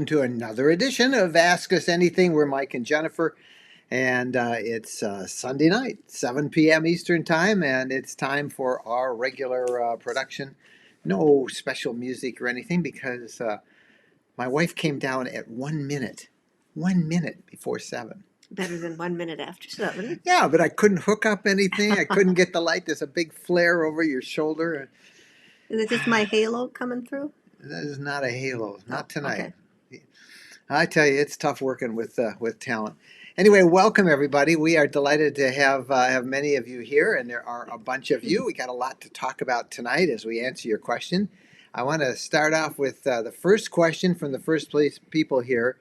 To another edition of Ask Us Anything. We're Mike and Jennifer, and it's Sunday night, 7 p.m. Eastern Time, and it's time for our regular production. No special music or anything because my wife came down at 1 minute before 7. Better than 1 minute after 7. Yeah, but I couldn't hook up anything. I couldn't get the light. There's a big flare over your shoulder. Is it just my halo coming through? That is not a halo, not tonight. Okay. I tell you, it's tough working with talent. Anyway, welcome everybody. We are delighted to have many of you here, and there are a bunch of you. We got a lot to talk about tonight as we answer your question. I want to start off with the first question from the first place people here,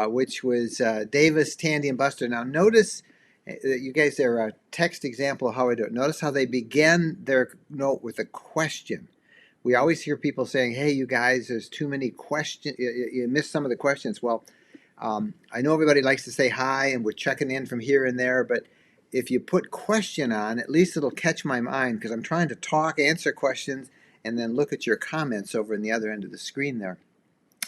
which was Davis, Tandy, and Buster. Now, notice that you guys are a text example of how I do it. Notice how they began their note with a question. We always hear people saying, hey, you guys, there's too many questions. You missed some of the questions. Well, I know everybody likes to say hi, and we're checking in from here and there. But if you put question on, at least it'll catch my mind because I'm trying to talk, answer questions, and then look at your comments over in the other end of the screen there.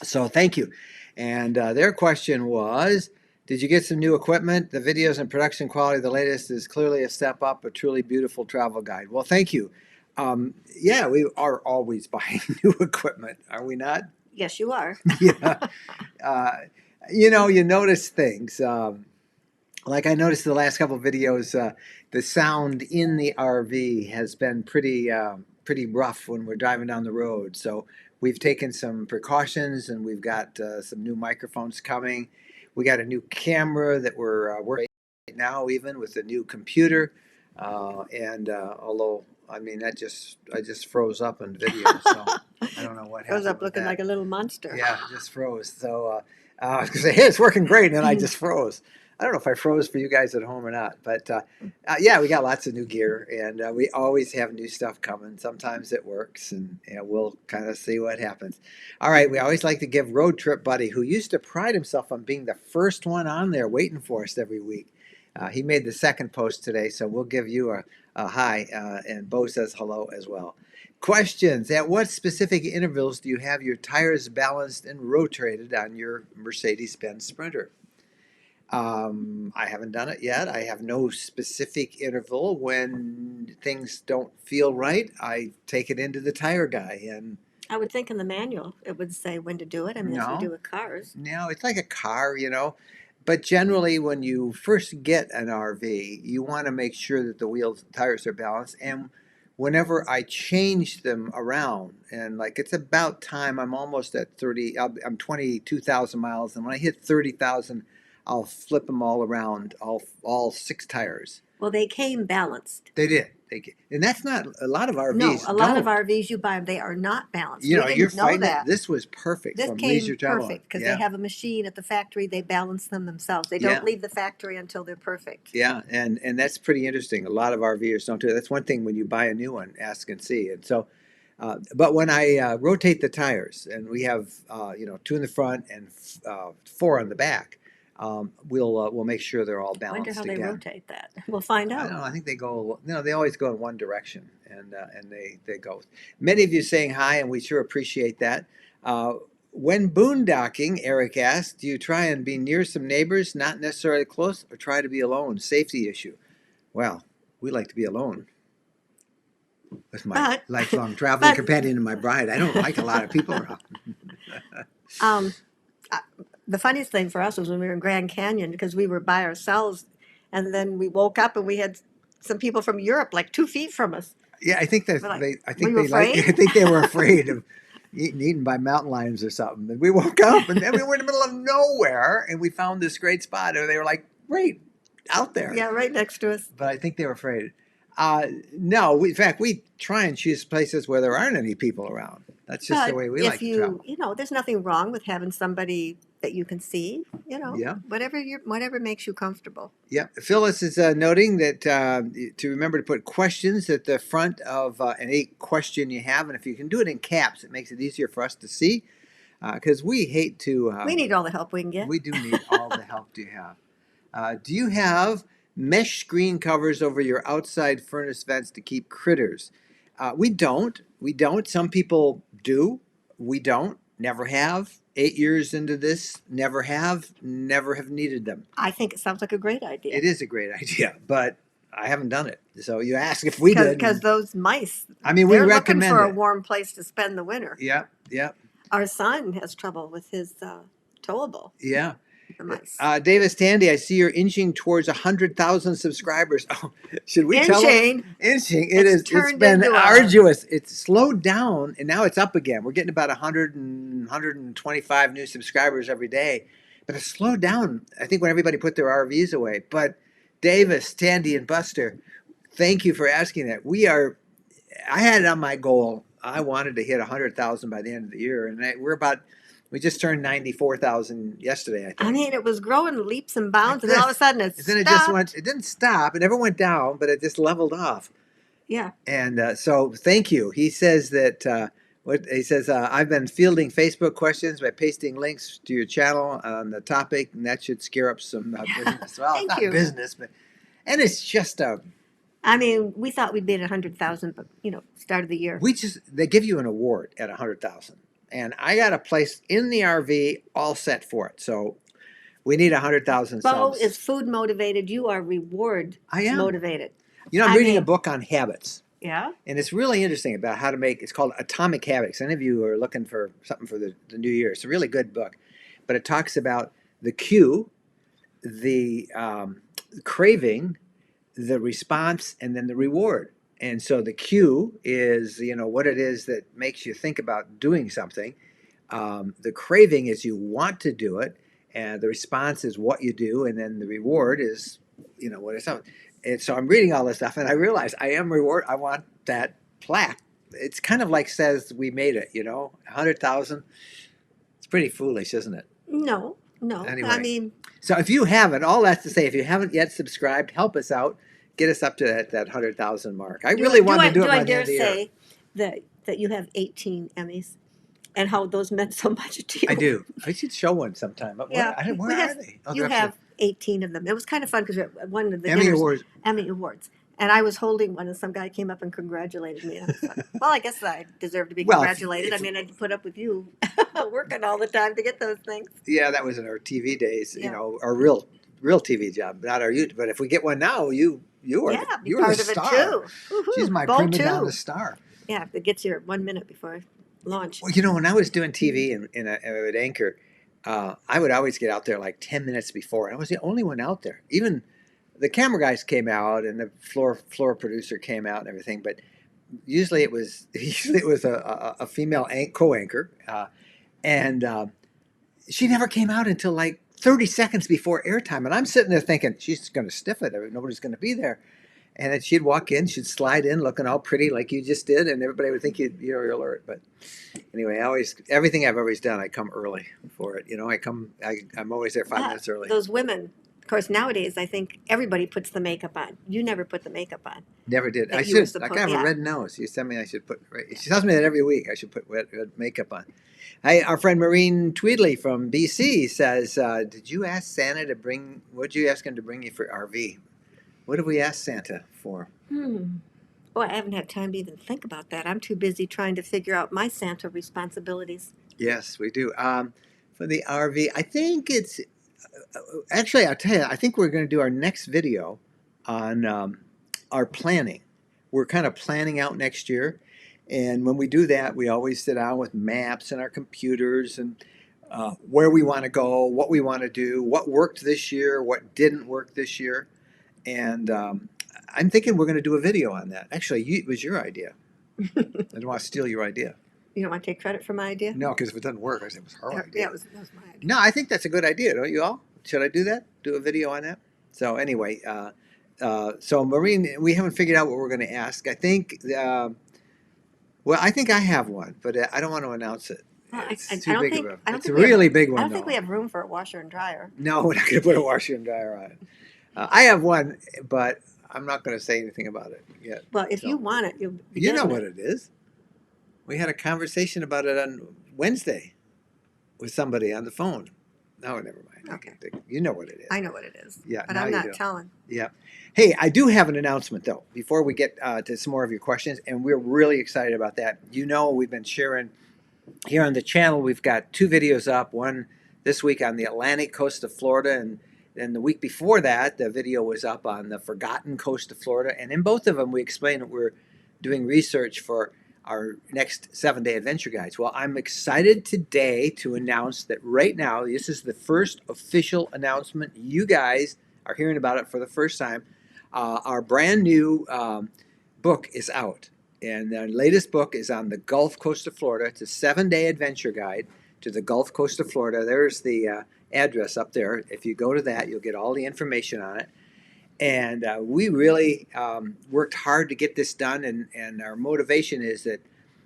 So thank you. And their question was, did you get some new equipment? The videos and production quality of the latest is clearly a step up, a truly beautiful travel guide. Well, thank you. Yeah, we are always buying new equipment, are we not? Yes, you are. Yeah. You notice things. Like I noticed the last couple of videos, the sound in the RV has been pretty rough when we're driving down the road. So we've taken some precautions, and we've got some new microphones coming. We got a new camera that we're working right now, even with a new computer. Although I mean, I just froze up in video, so I don't know what happened. Froze up looking like a little monster. Yeah, it just froze. So I was going to say, hey, it's working great, and then I just froze. I don't know if I froze for you guys at home or not, but yeah, we got lots of new gear, and we always have new stuff coming. Sometimes it works, and we'll kind of see what happens. All right, we always like to give Road Trip Buddy, who used to pride himself on being the first one on there waiting for us every week. He made the second post today, so we'll give you a hi, and Bo says hello as well. Questions. At what specific intervals do you have your tires balanced and rotated on your Mercedes-Benz Sprinter? I haven't done it yet. I have no specific interval. When things don't feel right, I take it into the tire guy. And I would think in the manual it would say when to do it. I mean, as we do with cars. No, it's like a car, But generally, when you first get an RV, you want to make sure that the wheels and tires are balanced. And whenever I change them around, and like it's about time, I'm almost at 30, I'm 22,000 miles. And when I hit 30,000, I'll flip them all around, all 6 tires. Well, they came balanced. They did. And that's not a lot of RVs. No, a lot of RVs you buy, they are not balanced. You're fighting that. This was perfect. This came perfect because they have a machine at the factory. They balance them themselves. They don't leave the factory until they're perfect. Yeah, and that's pretty interesting. A lot of RVers don't do it. That's one thing when you buy a new one, ask and see. And so, but when I rotate the tires, and we have 2 in the front and 4 on the back. We'll make sure they're all balanced. I wonder how they rotate that. We'll find out. I don't know. I think they go. They always go in one direction, and they go. Many of you saying hi, and we sure appreciate that. When boondocking, Eric asked, do you try and be near some neighbors, not necessarily close, or try to be alone? Safety issue. Well, we like to be alone. With my lifelong traveling companion and my bride, I don't like a lot of people around. The funniest thing for us was when we were in Grand Canyon because we were by ourselves, and then we woke up and we had some people from Europe like 2 feet from us. Yeah, I think that I think they were afraid of getting eaten by mountain lions or something. And we woke up and then we were in the middle of nowhere, and we found this great spot, and they were like, "Great, out there." Yeah, right next to us. But I think they were afraid. No, in fact, we try and choose places where there aren't any people around. That's just the way we like to travel. There's nothing wrong with having somebody that you can see, whatever makes you comfortable. Yeah. Phyllis is noting that to remember to put questions at the front of any question you have. And if you can do it in caps, it makes it easier for us to see because we hate to... we need all the help we can get. We do need all the help you have. Do you have mesh screen covers over your outside furnace vents to keep critters? We don't. Some people do. We don't. Never have. 8 years into this, never have needed them. I think it sounds like a great idea. It is a great idea, but I haven't done it. So you ask if we did. Because those mice, I mean, we they're looking recommend for a it. warm place to spend the winter. Yep, yep, Our son has trouble with his towable. yeah. The mice. Davis Tandy, I see you're inching towards 100,000 subscribers. Oh, should we tell them? Inching. It's been arduous. It's slowed down, and now it's up again. We're getting about 125 new subscribers every day. But it's slowed down, I think, when everybody put their RVs away. But Davis, Tandy, and Buster, thank you for asking that. I had it on my goal. I wanted to hit 100,000 by the end of the year, and we just turned 94,000 yesterday, I think. I mean, it was growing leaps and bounds, and then all of a sudden it stopped. It didn't stop. It never went down, but it just leveled off. Yeah. And so thank you. He says that, I've been fielding Facebook questions by pasting links to your channel on the topic, and that should scare up some business. Well, Thank not you. business, and it's just I mean, we thought we'd be at 100,000, but start of the year. They give you an award at 100,000. And I got a place in the RV all set for it. So we need 100,000 subs. Bo is food motivated. You are reward motivated. I'm reading a book on habits. Yeah. And it's really interesting about how to it's called Atomic Habits. Any of you are looking for something for the new year. It's a really good book. But it talks about the cue, the craving, the response, and then the reward. And so the cue is, what it is that makes you think about doing something. The craving is you want to do it, and the response is what you do, and then the reward is, what it's up. And so I'm reading all this stuff, and I realize I want that plaque. It's kind of like says we made it, 100,000. It's pretty foolish, isn't it? No. Anyway, I mean. So if you haven't, all that's to say, if you haven't yet subscribed, help us out. Get us up to that 100,000 mark. I really want to do it by the end of the year. Do I dare say that you have 18 Emmys and how those meant so much to you? I do. I should show one sometime. Where are they? You have 18 of them. It was kind of fun because one of the Emmy Awards. And I was holding one, and some guy came up and congratulated me. And I was like, well, I guess I deserve to be congratulated. I mean, I put up with you working all the time to get those things. Yeah, that was in our TV days, our real TV job, not our YouTube. But if we get one now, you are the star. It too. Woo-hoo. She's my prima donna star. Yeah, it gets here 1 minute before launch. Well, when I was doing TV and I would anchor, I would always get out there like 10 minutes before. I was the only one out there. Even the camera guys came out and the floor producer came out and everything, but usually it was a female co-anchor, and she never came out until like 30 seconds before airtime, and I'm sitting there thinking she's going to stiff it. Nobody's going to be there, and then she'd walk in, she'd slide in, looking all pretty like you just did, and everybody would think you're alert. But anyway, everything I've always done, I come early for it. I'm always there 5 minutes early. Those women. Of course, nowadays, I think everybody puts the makeup on. You never put the makeup on. Never did. I should. I have a red nose. You tell me I should put. She tells me that every week I should put red makeup on. Our friend Maureen Tweedley from BC says, "Did you ask Santa to bring? What did you ask him to bring you for RV? What have we asked Santa for?" Oh, I haven't had time to even think about that. I'm too busy trying to figure out my Santa responsibilities. Yes, we do. For the RV, I think it's. Actually, I'll tell you, I think we're going to do our next video on our planning. We're kind of planning out next year. And when we do that, we always sit down with maps and our computers and where we want to go, what we want to do, what worked this year, what didn't work this year. And I'm thinking we're going to do a video on that. Actually, it was your idea. I don't want to steal your idea. You don't want to take credit for my idea? No, because if it doesn't work, I said it was her idea. Yeah, that was my idea. No, I think that's a good idea, don't you all? Should I do that? Do a video on that? So anyway, so Maureen, we haven't figured out what we're going to ask. I think, I think I have one, but I don't want to announce it. It's too big of a. It's a really big one. I don't think we have room for a washer and dryer. No, we're not going to put a washer and dryer on it. I have one, but I'm not going to say anything about it yet. Well, if you want it, you know what it is. We had a conversation about it on Wednesday with somebody on the phone. No, never mind. Okay. You know what it is. I know what it is. Yeah, but I'm not telling. Yeah. Hey, I do have an announcement, though, before we get to some more of your questions, and we're really excited about that. We've been sharing here on the channel, we've got 2 videos up. One this week on the Atlantic coast of Florida, and then the week before that, the video was up on the forgotten coast of Florida. And in both of them, we explain that we're doing research for our next 7-day adventure guides. Well, I'm excited today to announce that right now, this is the first official announcement. You guys are hearing about it for the first time. Our brand new book is out. And the latest book is on the Gulf Coast of Florida. It's a 7-day adventure guide to the Gulf Coast of Florida. There's the address up there. If you go to that, you'll get all the information on it. And we really worked hard to get this done. And our motivation is that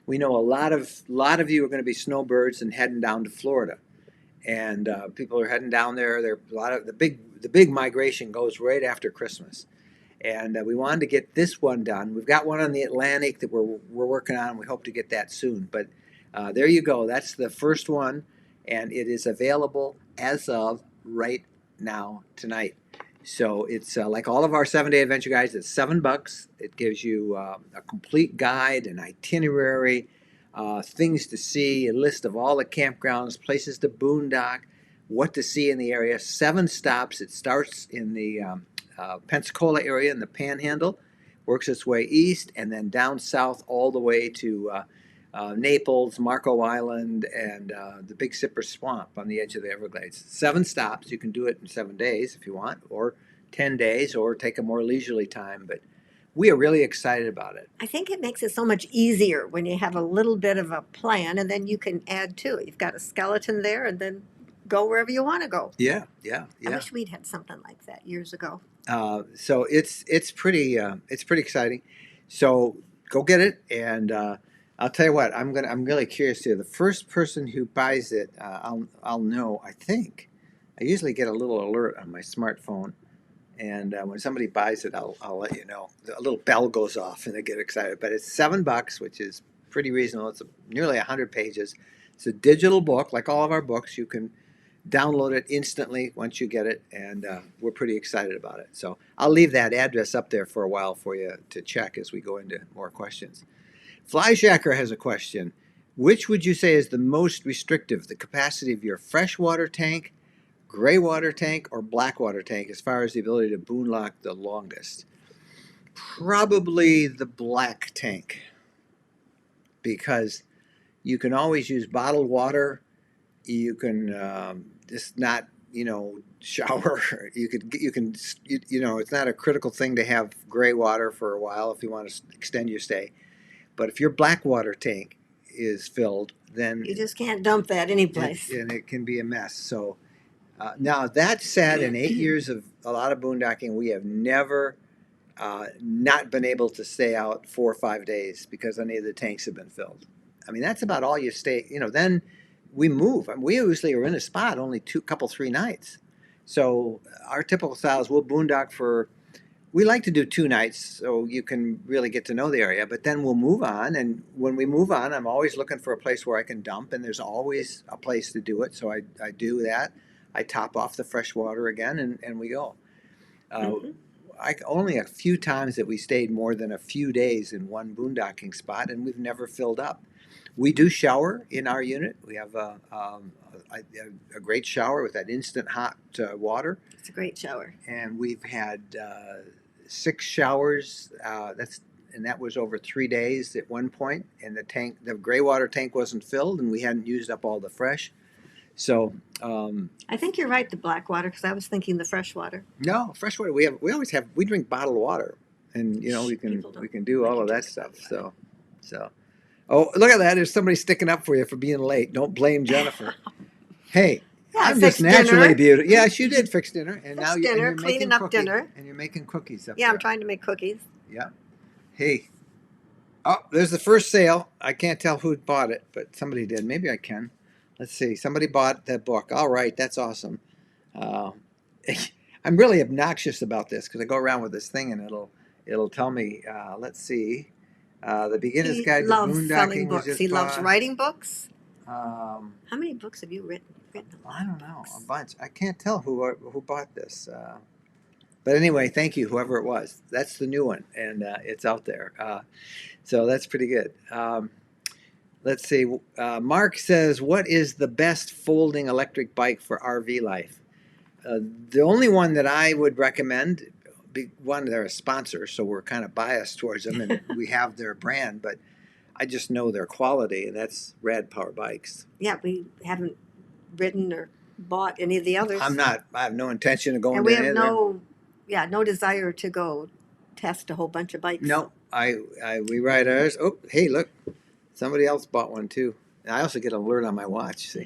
we know a lot of you are going to be snowbirds and heading down to Florida. And people are heading down there. There a lot of the big migration goes right after Christmas. And we wanted to get this one done. We've got one on the Atlantic that we're working on. We hope to get that soon. But there you go. That's the first one, and it is available as of right now tonight. So it's like all of our 7-day adventure guides. It's $7. It gives you a complete guide, an itinerary, things to see, a list of all the campgrounds, places to boondock, what to see in the area. 7 stops. It starts in the Pensacola area in the Panhandle, works its way east, and then down south all the way to Naples, Marco Island, and the Big Sipper Swamp on the edge of the Everglades. 7 stops. You can do it in 7 days if you want, or 10 days, or take a more leisurely time. But we are really excited about it. I think it makes it so much easier when you have a little bit of a plan, and then you can add to it. You've got a skeleton there, and then go wherever you want to go. Yeah. I wish we'd had something like that years ago. So it's pretty exciting. So go get it, and I'll tell you what, I'm really curious here. The first person who buys it, I'll know. I think I usually get a little alert on my smartphone, and when somebody buys it, I'll let you know. A little bell goes off, and they get excited. But it's $7, which is pretty reasonable. It's nearly 100 pages. It's a digital book, like all of our books. You can download it instantly once you get it, and we're pretty excited about it. So I'll leave that address up there for a while for you to check as we go into more questions. Flyshacker has a question. Which would you say is the most restrictive, the capacity of your freshwater tank, gray water tank, or black water tank as far as the ability to boondock the longest? Probably the black tank, because you can always use bottled water. You can just not, shower. You can, it's not a critical thing to have gray water for a while if you want to extend your stay. But if your black water tank is filled, then you just can't dump that anyplace. And it can be a mess. So now that said, in 8 years of a lot of boondocking, we have never not been able to stay out 4 or 5 days because any of the tanks have been filled. I mean, that's about all you stay. Then we move. I mean, we usually are in a spot only 3 nights. So our typical style is we'll boondock for. We like to do 2 nights so you can really get to know the area, but then we'll move on. And when we move on, I'm always looking for a place where I can dump, and there's always a place to do it. So I do that. I top off the fresh water again, and we go. Only a few times that we stayed more than a few days in one boondocking spot, and we've never filled up. We do shower in our unit. We have a great shower with that instant hot water. It's a great shower. And we've had 6 showers. That was over 3 days at one point. And the gray water tank wasn't filled, and we hadn't used up all the fresh. So I think you're right, the black water, because I was thinking the fresh water. No, fresh water. We drink bottled water, and we can do all of that stuff. So. Oh, look at that! There's somebody sticking up for you for being late. Don't blame Jennifer. Hey. Yeah, I'm just naturally beautiful. Yeah, she did fix dinner, and now you're cleaning up dinner, and you're making cookies up there. I'm trying to make cookies. Yeah. Hey. Oh, there's the first sale. I can't tell who bought it, but somebody did. Maybe I can. Let's see. Somebody bought that book. All right, that's awesome. I'm really obnoxious about this because I go around with this thing, and it'll tell me. Let's see. The Beginner's Guide to Boondocking. He loves selling books. He loves writing books. How many books have you written? I don't know, a bunch. I can't tell who bought this. But anyway, thank you, whoever it was. That's the new one, and it's out there. So that's pretty good. Let's see. Mark says, "What is the best folding electric bike for RV life?" The only one that I would recommend, one, they're a sponsor, so we're kind of biased towards them, and we have their brand, but I just know their quality, and that's Rad Power Bikes. Yeah, we haven't ridden or bought any of the others. I have no intention of going and to we any have of them. no desire to go test a whole bunch of bikes. No, we ride ours. Oh, hey, look, somebody else bought one too. I also get an alert on my watch.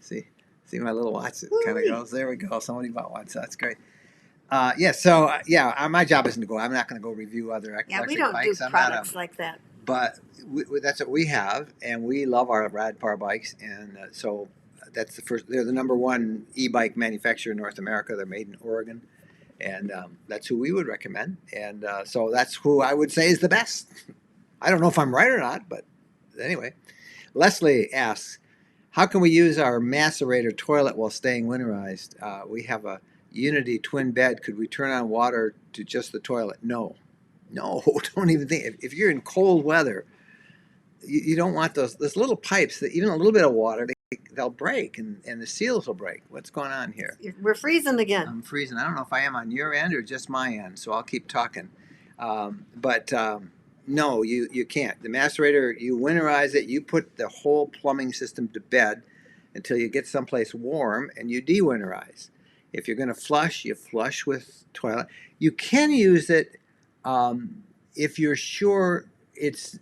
See my little watch. It kind of goes. There we go. Somebody bought one, so that's great. My job isn't to go. I'm not going to go review other electric bikes. We don't do products like that. But that's what we have, and we love our Rad Power Bikes, and so that's the first. They're the number one e-bike manufacturer in North America. They're made in Oregon, and that's who we would recommend. And so that's who I would say is the best. I don't know if I'm right or not, but anyway. Leslie asks, how can we use our macerator toilet while staying winterized? We have a Unity twin bed. Could we turn on water to just the toilet? No, don't even think. If you're in cold weather, you don't want those little pipes that even a little bit of water, they'll break and the seals will break. What's going on here? We're freezing again. I'm freezing. I don't know if I am on your end or just my end, so I'll keep talking. No, you can't. The macerator, you winterize it, you put the whole plumbing system to bed until you get someplace warm, and you de-winterize. If you're going to flush, you flush with toilet. You can use it if you're sure it's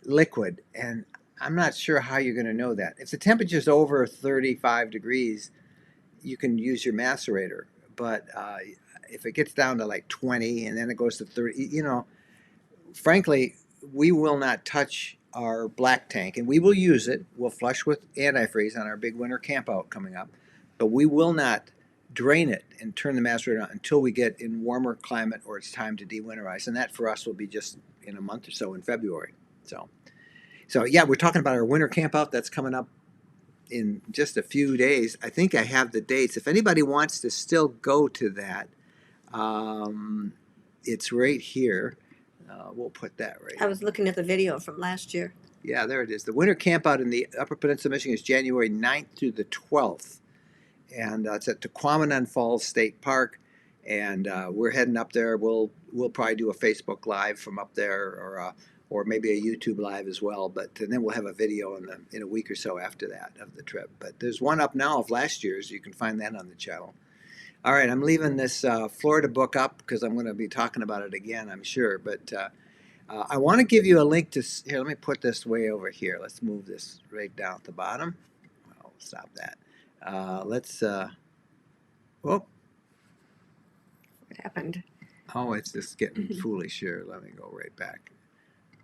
liquid, and I'm not sure how you're going to know that. If the temperature's over 35 degrees, you can use your macerator, but if it gets down to like 20 and then it goes to 30, frankly, we will not touch our black tank, and we will use it. We'll flush with antifreeze on our big winter camp out coming up, but we will not drain it and turn the macerator on until we get in warmer climate or it's time to de-winterize, and that for us will be just in a month or so in February. So yeah, we're talking about our winter camp out that's coming up in just a few days. I think I have the dates. If anybody wants to still go to that, it's right here. We'll put that right. I was looking at the video from last year. Yeah, there it is. The winter camp out in the Upper Peninsula, Michigan is January 9th through the 12th. And it's at Tequamanon Falls State Park. And we're heading up there. We'll probably do a Facebook Live from up there, or maybe a YouTube Live as well. But then we'll have a video in a week or so after that of the trip. But there's one up now of last year's. You can find that on the channel. All right, I'm leaving this Florida book up because I'm going to be talking about it again, I'm sure. But I want to give you a link to... Here, let me put this way over here. Let's move this right down at the bottom. I'll stop that. Let's... Whoop. What happened? Oh, it's just getting foolish here. Let me go right back.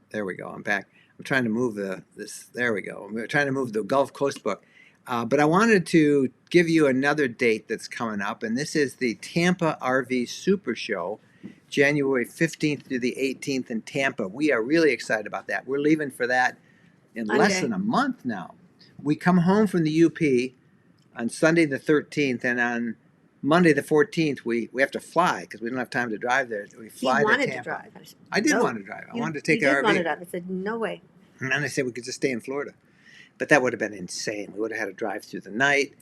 There we go. I'm back. I'm trying to move this. There we go. I'm trying to move the Gulf Coast book. But I wanted to give you another date that's coming up, and this is the Tampa RV Super Show, January 15th through the 18th in Tampa. We are really excited about that. We're leaving for that in less than a month now. We come home from the UP on Sunday the 13th, and on Monday the 14th, we have to fly because we don't have time to drive there. We fly to Tampa. He wanted to drive. I did want to drive. I wanted to take an RV. You wanted to drive. I said, no way. And then I said we could just stay in Florida. But that would have been insane. We would have had to drive through the night,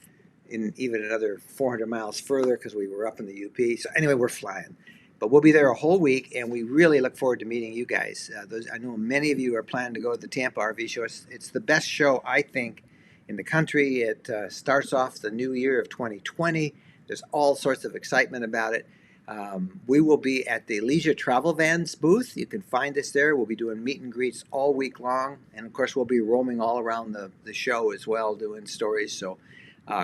and even another 400 miles further because we were up in the UP. So anyway, we're flying. But we'll be there a whole week, and we really look forward to meeting you guys. I know many of you are planning to go to the Tampa RV show. It's the best show, I think, in the country. It starts off the new year of 2020. There's all sorts of excitement about it. We will be at the Leisure Travel Vans booth. You can find us there. We'll be doing meet and greets all week long. And, of course, we'll be roaming all around the show as well, doing stories. So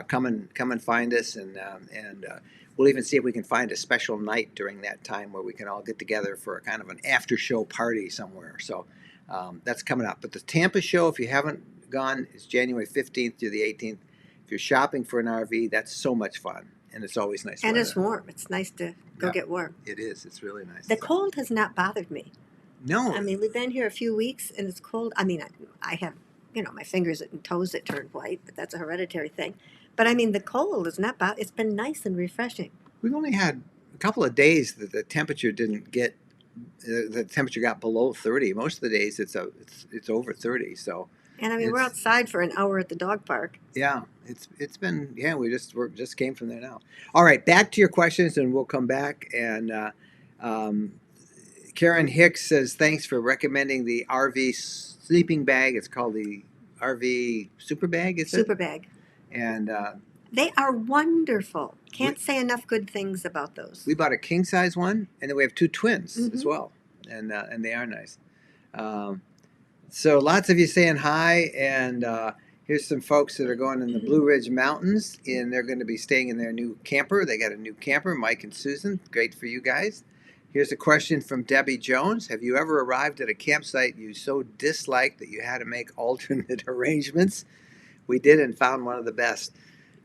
come and find us. And we'll even see if we can find a special night during that time where we can all get together for a kind of an after-show party somewhere. So that's coming up. But the Tampa show, if you haven't gone, is January 15th through the 18th. If you're shopping for an RV, that's so much fun. And it's always nice weather. And it's warm. It's nice to go get warm. It is. It's really nice. The cold has not bothered me. No. I mean, we've been here a few weeks, and it's cold. I mean, I have, my fingers and toes that turn white, but that's a hereditary thing. But, I mean, the cold is not bad. It's been nice and refreshing. We've only had a couple of days that the temperature didn't get, the temperature got below 30. Most of the days it's over 30. So And I mean, we're outside for an hour at the dog park. Yeah, it's been, yeah, we just came from there now. All right, back to your questions, and we'll come back. And um, Karen Hicks says thanks for recommending the RV sleeping bag. It's called the RV super bag. Is it Super bag. And they are wonderful. Can't say enough good things about those. We bought a king size one, and then we have two twins as well, and they are nice. So lots of you saying hi, and here's some folks that are going in the Blue Ridge Mountains, and they're going to be staying in their new camper. They got a new camper, Mike and Susan. Great for you guys. Here's a question from Debbie Jones. Have you ever arrived at a campsite you so disliked that you had to make alternate arrangements? We did, and found one of the best.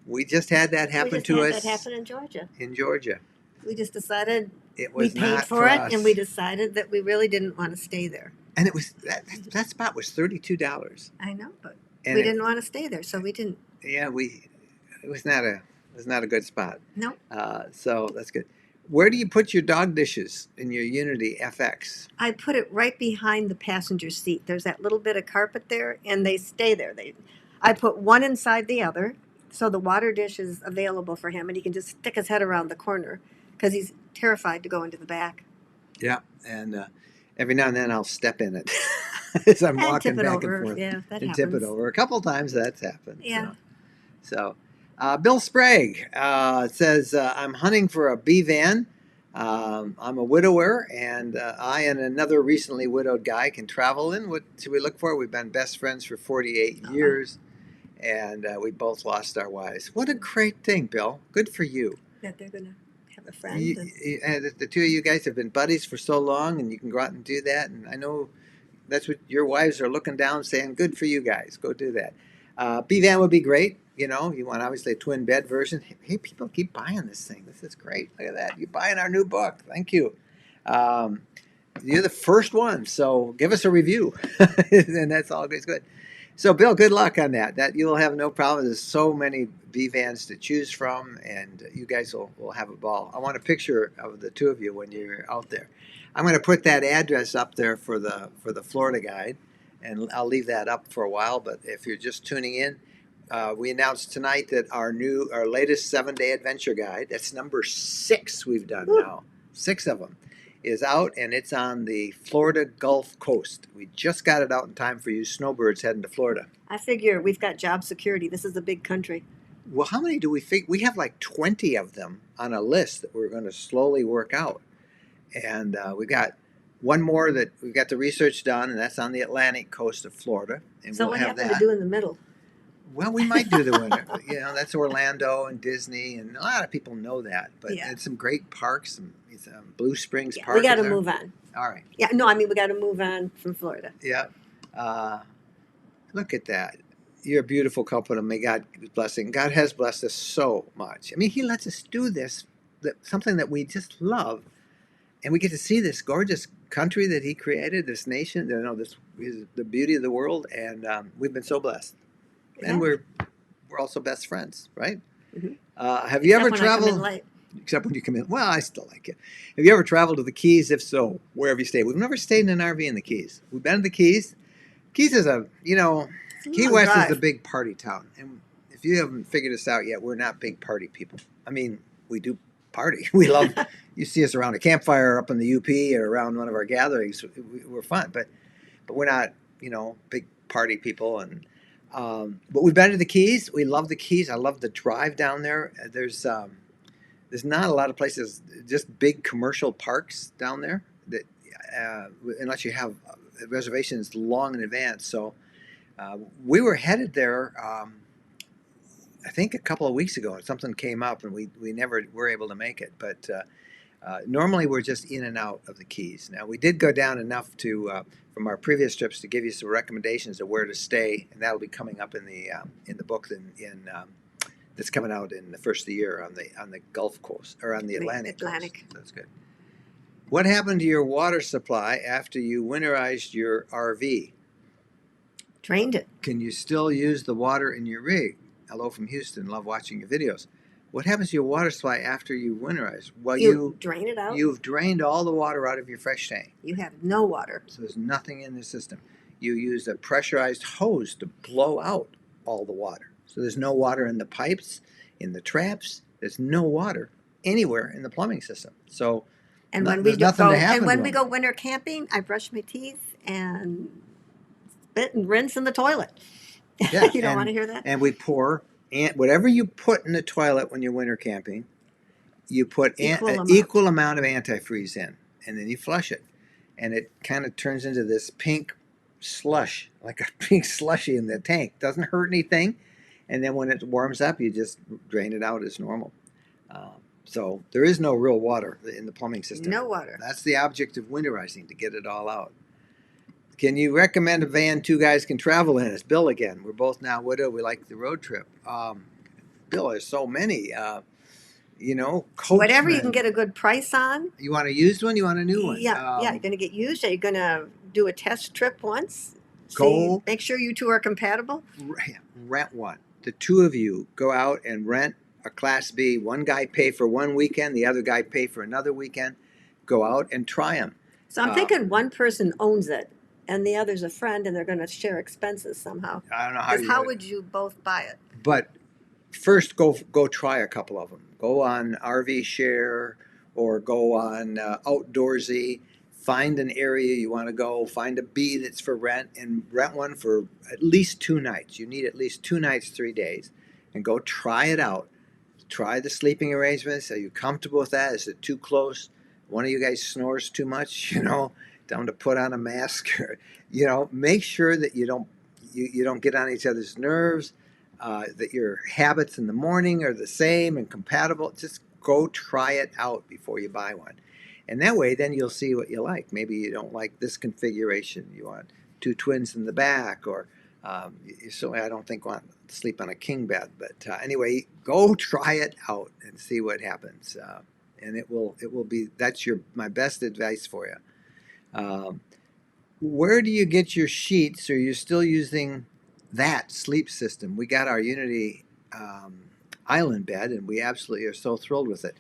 We just had that happen to us. That happen in Georgia. In Georgia. We just decided we paid for it, and we decided that we really didn't want to stay there. And it was that spot was $32. I know, but we didn't want to stay there, so we didn't. Yeah, it was not a good spot. No. So that's good. Where do you put your dog dishes in your Unity FX? I put it right behind the passenger seat. There's that little bit of carpet there, and they stay there. I put one inside the other, so the water dish is available for him, and he can just stick his head around the corner because he's terrified to go into the back. Yeah, and every now and then I'll step in it as I'm walking back and forth. Yeah, that happens. Tip it over. A couple times that's happened. Yeah. So Bill Sprague says, I'm hunting for a bee van. I'm a widower, and I and another recently widowed guy can travel in. What should we look for? We've been best friends for 48 years, and we both lost our wives. What a great thing, Bill. Good for you. That they're going to have a friend. The two of you guys have been buddies for so long, and you can go out and do that. And I know that's what your wives are looking down saying, good for you guys. Go do that. Bee van would be great. You know, you want obviously a twin bed version. Hey, people keep buying this thing. This is great. Look at that. You're buying our new book. Thank you. You're the first one, so give us a review. And that's always good. So, Bill, good luck on that. That you'll have no problem. There's so many bee vans to choose from, and you guys will have a ball. I want a picture of the two of you when you're out there. I'm going to put that address up there for the Florida guide, and I'll leave that up for a while. But if you're just tuning in, we announced tonight that our latest 7-day adventure guide, that's number 6 we've done now, 6 of them, is out, and it's on the Florida Gulf Coast. We just got it out in time for you snowbirds heading to Florida. I figure we've got job security. This is a big country. Well, how many do we figure? We have like 20 of them on a list that we're going to slowly work out. And we got one more that we've got the research done, and that's on the Atlantic coast of Florida. And so we'll what have happened that. to do in the middle? Well, we might do the winter. You know, that's Orlando and Disney, and a lot of people know that. But it's some great parks, some Blue Springs Park. We got to move on. All right. Yeah, no, I mean, we got to move on from Florida. Yeah. Look at that. You're a beautiful couple, and may God bless you. God has blessed us so much. I mean, He lets us do this, something that we just love, and we get to see this gorgeous country that He created, this nation. You know, this is the beauty of the world, and we've been so blessed. And we're also best friends, right? Mm-hmm. Have you ever traveled? Except when you come in. Well, I still like you. Have you ever traveled to the Keys? If so, where have you stayed? We've never stayed in an RV in the Keys. We've been to the Keys. Keys is Key West is a big party town. And if you haven't figured this out yet, we're not big party people. I mean, we do party. We love, you see us around a campfire up in the UP or around one of our gatherings. We're fun, but we're not, big party people. And but we've been to the Keys. We love the Keys. I love the drive down there. There's not a lot of places, just big commercial parks down there that unless you have reservations long in advance. So we were headed there, I think a couple of weeks ago, and something came up, and we never were able to make it. But normally we're just in and out of the Keys. Now, we did go down enough to from our previous trips to give you some recommendations of where to stay, and that'll be coming up in the book that's coming out in the first of the year on the Gulf Coast or on the Atlantic Coast. That's good. What happened to your water supply after you winterized your RV? Drained it. Can you still use the water in your rig? Hello from Houston. Love watching your videos. What happens to your water supply after you winterize? Well, you drain it out. You've drained all the water out of your fresh tank. You have no water. So there's nothing in the system. you use a pressurized hose to blow out all the water. So there's no water in the pipes, in the traps. There's no water anywhere in the plumbing system. So And there's nothing to happen and when to we them. go winter camping, I brush my teeth and spit and rinse in the toilet. Yeah, You don't want to hear that? and we pour whatever you put in the toilet when you're winter camping, you put an equal amount of antifreeze in, and then you flush it, and it kind of turns into this pink slush, like a pink slushy in the tank. Doesn't hurt anything, and then when it warms up, you just drain it out as normal. So there is no real water in the plumbing system. No water. That's the object of winterizing, to get it all out. Can you recommend a van two guys can travel in? It's Bill again. We're both now widowed. We like the road trip. Bill, there's so many. Coachman. Whatever you can get a good price on. You want a used one? You want a new one? Yeah, you're going to get used. Are you going to do a test trip once? Go. Make sure you two are compatible. Rent one. The two of you go out and rent a Class B. One guy pay for one weekend, the other guy pay for another weekend. Go out and try them. So I'm thinking one person owns it and the other's a friend, and they're going to share expenses somehow. I don't know how would you both buy it? But first, go try a couple of them. Go on RV Share or go on Outdoorsy. Find an area you want to go. Find a B that's for rent, and rent one for at least 2 nights. You need at least 2 nights, 3 days, and go try it out. Try the sleeping arrangements. Are you comfortable with that? Is it too close? One of you guys snores too much, down to put on a mask. Make sure that you don't get on each other's nerves, that your habits in the morning are the same and compatible. Just go try it out before you buy one. And that way, then you'll see what you like. Maybe you don't like this configuration. You want 2 twins in the back, or you certainly, I don't think, want to sleep on a king bed. But anyway, go try it out and see what happens. And it will be, that's my best advice for you. Where do you get your sheets? Or you're still using that sleep system? We got our Unity island bed, and we absolutely are so thrilled with it.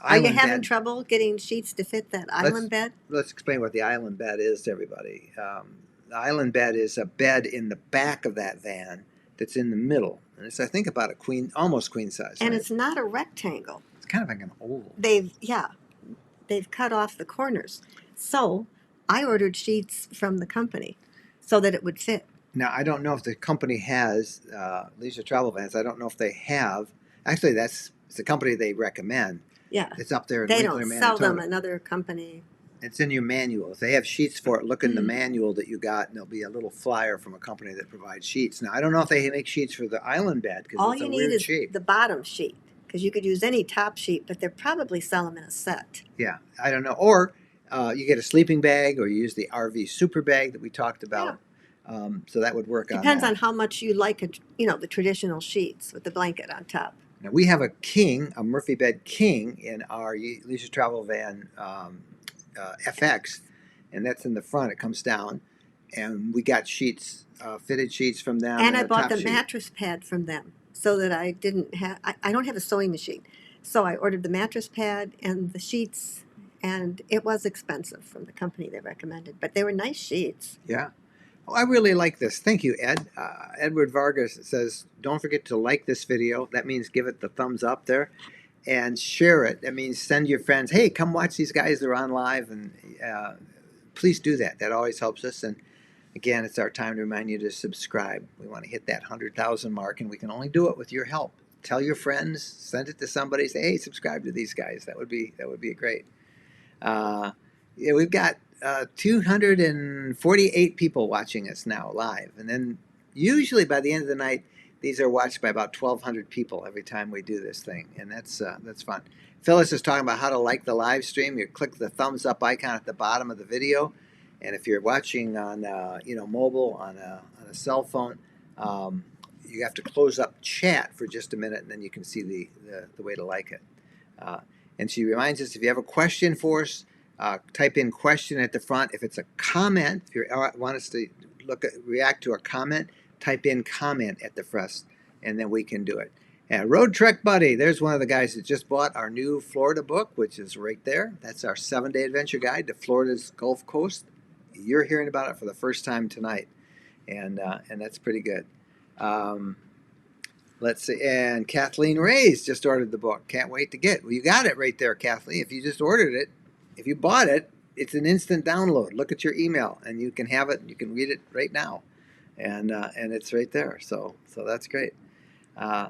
Are you having trouble getting sheets to fit that island bed? Let's explain what the island bed is to everybody. The island bed is a bed in the back of that van that's in the middle, and it's, I think, about almost queen size. And it's not a rectangle. It's kind of like an oval. They've cut off the corners. So I ordered sheets from the company so that it would fit. Now, I don't know if the company has Leisure Travel Vans. I don't know if they have. Actually, it's the company they recommend. Yeah. It's up there in They Winkler, don't Manitoba. sell them, another company. It's in your manual. If they have sheets for it, look in the manual that you got, and there'll be a little flyer from a company that provides sheets. Now, I don't know if they make sheets for the island bed, because it's a weird shape. All you need is the bottom sheet, because you could use any top sheet, but they're probably sell them in a set. Yeah, I don't know. Or you get a sleeping bag, or you use the RV super bag that we talked about. Yeah. So that would work. Depends on how much you like the traditional sheets with the blanket on top. Now, we have a Murphy bed king in our Leisure Travel Van FX, and that's in the front. It comes down, and we got sheets, fitted sheets from them. And I bought the mattress pad from them, so that I don't have a sewing machine. So I ordered the mattress pad and the sheets, and it was expensive from the company they recommended, but they were nice sheets. Yeah. Oh, I really like this. Thank you, Ed. Edward Vargas says, don't forget to like this video. That means give it the thumbs up there. And share it. That means send your friends, hey, come watch these guys. They're on live. And please do that. That always helps us. And again, it's our time to remind you to subscribe. We want to hit that 100,000 mark, and we can only do it with your help. Tell your friends, send it to somebody, say, hey, subscribe to these guys. That would be great. We've got 248 people watching us now live. And then usually by the end of the night, these are watched by about 1,200 people every time we do this thing, and that's fun. Phyllis is talking about how to like the live stream. You click the thumbs up icon at the bottom of the video, and if you're watching on mobile on a cell phone, you have to close up chat for just a minute, and then you can see the way to like it. And she reminds us, if you have a question for us, type in question at the front. If it's a comment, if you want us to react to a comment, type in comment at the front, and then we can do it. And Road Trek Buddy, there's one of the guys that just bought our new Florida book, which is right there. That's our 7-day adventure guide to Florida's Gulf Coast. You're hearing about it for the first time tonight. and that's pretty good. Um, let's see. And Kathleen Ray's just ordered the book. Can't wait to get. Well, you got it right there, Kathleen. If you just ordered it, if you bought it, it's an instant download. Look at your email, and you can have it. You can read it right now, and it's right there. So that's great. Uh,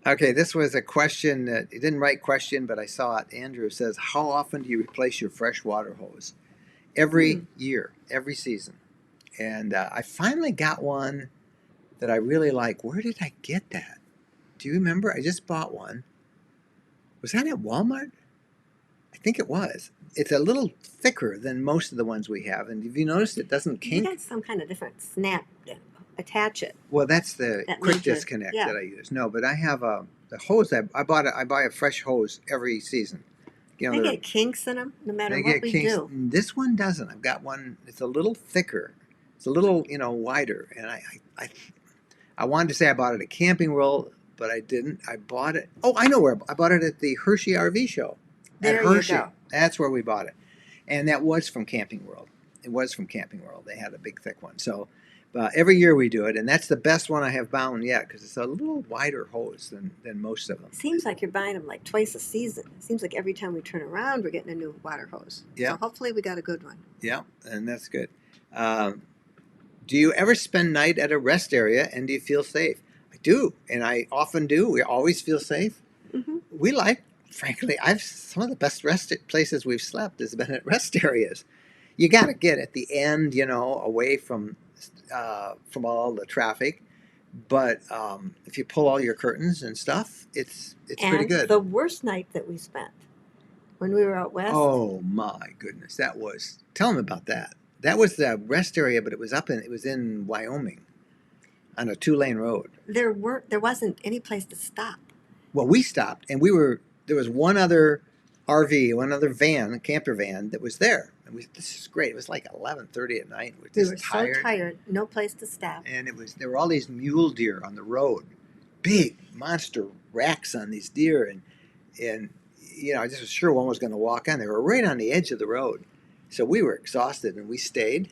okay, this was a question that it didn't write question, but I saw it. Andrew says, "How often do you replace your freshwater hose?" Every year, every season. And I finally got one that I really like. Where did I get that? Do you remember? I just bought one. Was that at Walmart? I think it was. It's a little thicker than most of the ones we have. And have you noticed it doesn't You kink? got some kind of different snap. Attach it. Well, that's the That quick major- disconnect yeah. that I use. No, but I have the hose. I buy a fresh hose every season. You know, They they're- get kinks in them no matter They what get we kinks. do. This one doesn't. I've got one. It's a little thicker. It's a little, wider. And I wanted to say I bought it at Camping World, but I didn't. I bought it. Oh, I know where I bought it at the Hershey RV show. There At you Hershey. go. That's where we bought it, and that was from Camping World. It was from Camping World. They had a big thick one. So every year we do it, and that's the best one I have bound yet because it's a little wider hose than most of them. Seems like you're buying them like twice a season. It seems like every time we turn around, we're getting a new water hose. Yeah. So hopefully we got a good one. Yeah, and that's good. Do you ever spend night at a rest area and do you feel safe? I do, and I often do. We always feel safe. Mm-hmm. We frankly, some of the best rest places we've slept has been at rest areas. You got to get at the end, away from all the traffic. But if you pull all your curtains and stuff, it's pretty good. The worst night that we spent when we were out west. Oh my goodness, tell them about that. That was the rest area, but it was in Wyoming on a 2-lane road. There wasn't any place to stop. Well, we stopped, and there was one other RV, one other camper van that was there. And this is great. It was like 11:30 at night. We were so tired, no place to stop. And there were all these mule deer on the road, big monster racks on these deer, and I just was sure one was going to walk on. They were right on the edge of the road. So we were exhausted, and we stayed.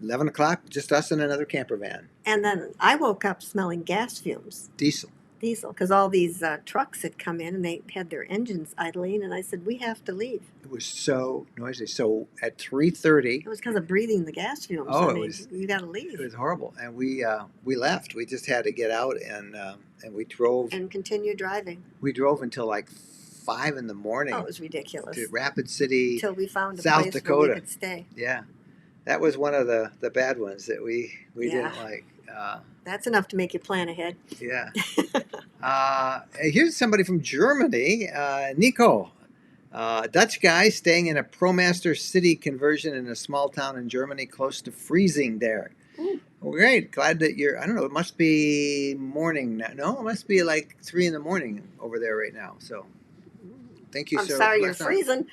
11 o'clock, just us and another camper van. And then I woke up smelling gas fumes. Diesel, because all these trucks had come in and they had their engines idling, and I said, we have to leave. It was so noisy. So at 3:30, it was because of breathing the gas fumes. You got to leave. It was horrible, and we left. We just had to get out, and we drove and continue driving. We drove until like 5 in the morning. Oh, it was ridiculous. To Rapid City, until we found a South place Dakota. where we could stay. Yeah, that was one of the bad ones that we didn't like. That's enough to make you plan ahead. Yeah. Here's somebody from Germany, Nico, a Dutch guy staying in a ProMaster city conversion in a small town in Germany, close to freezing there. Well, great. Glad that I don't know, it must be morning now. No, it must be like 3 in the morning over there right now. So thank you, I'm sir. sorry you're freezing.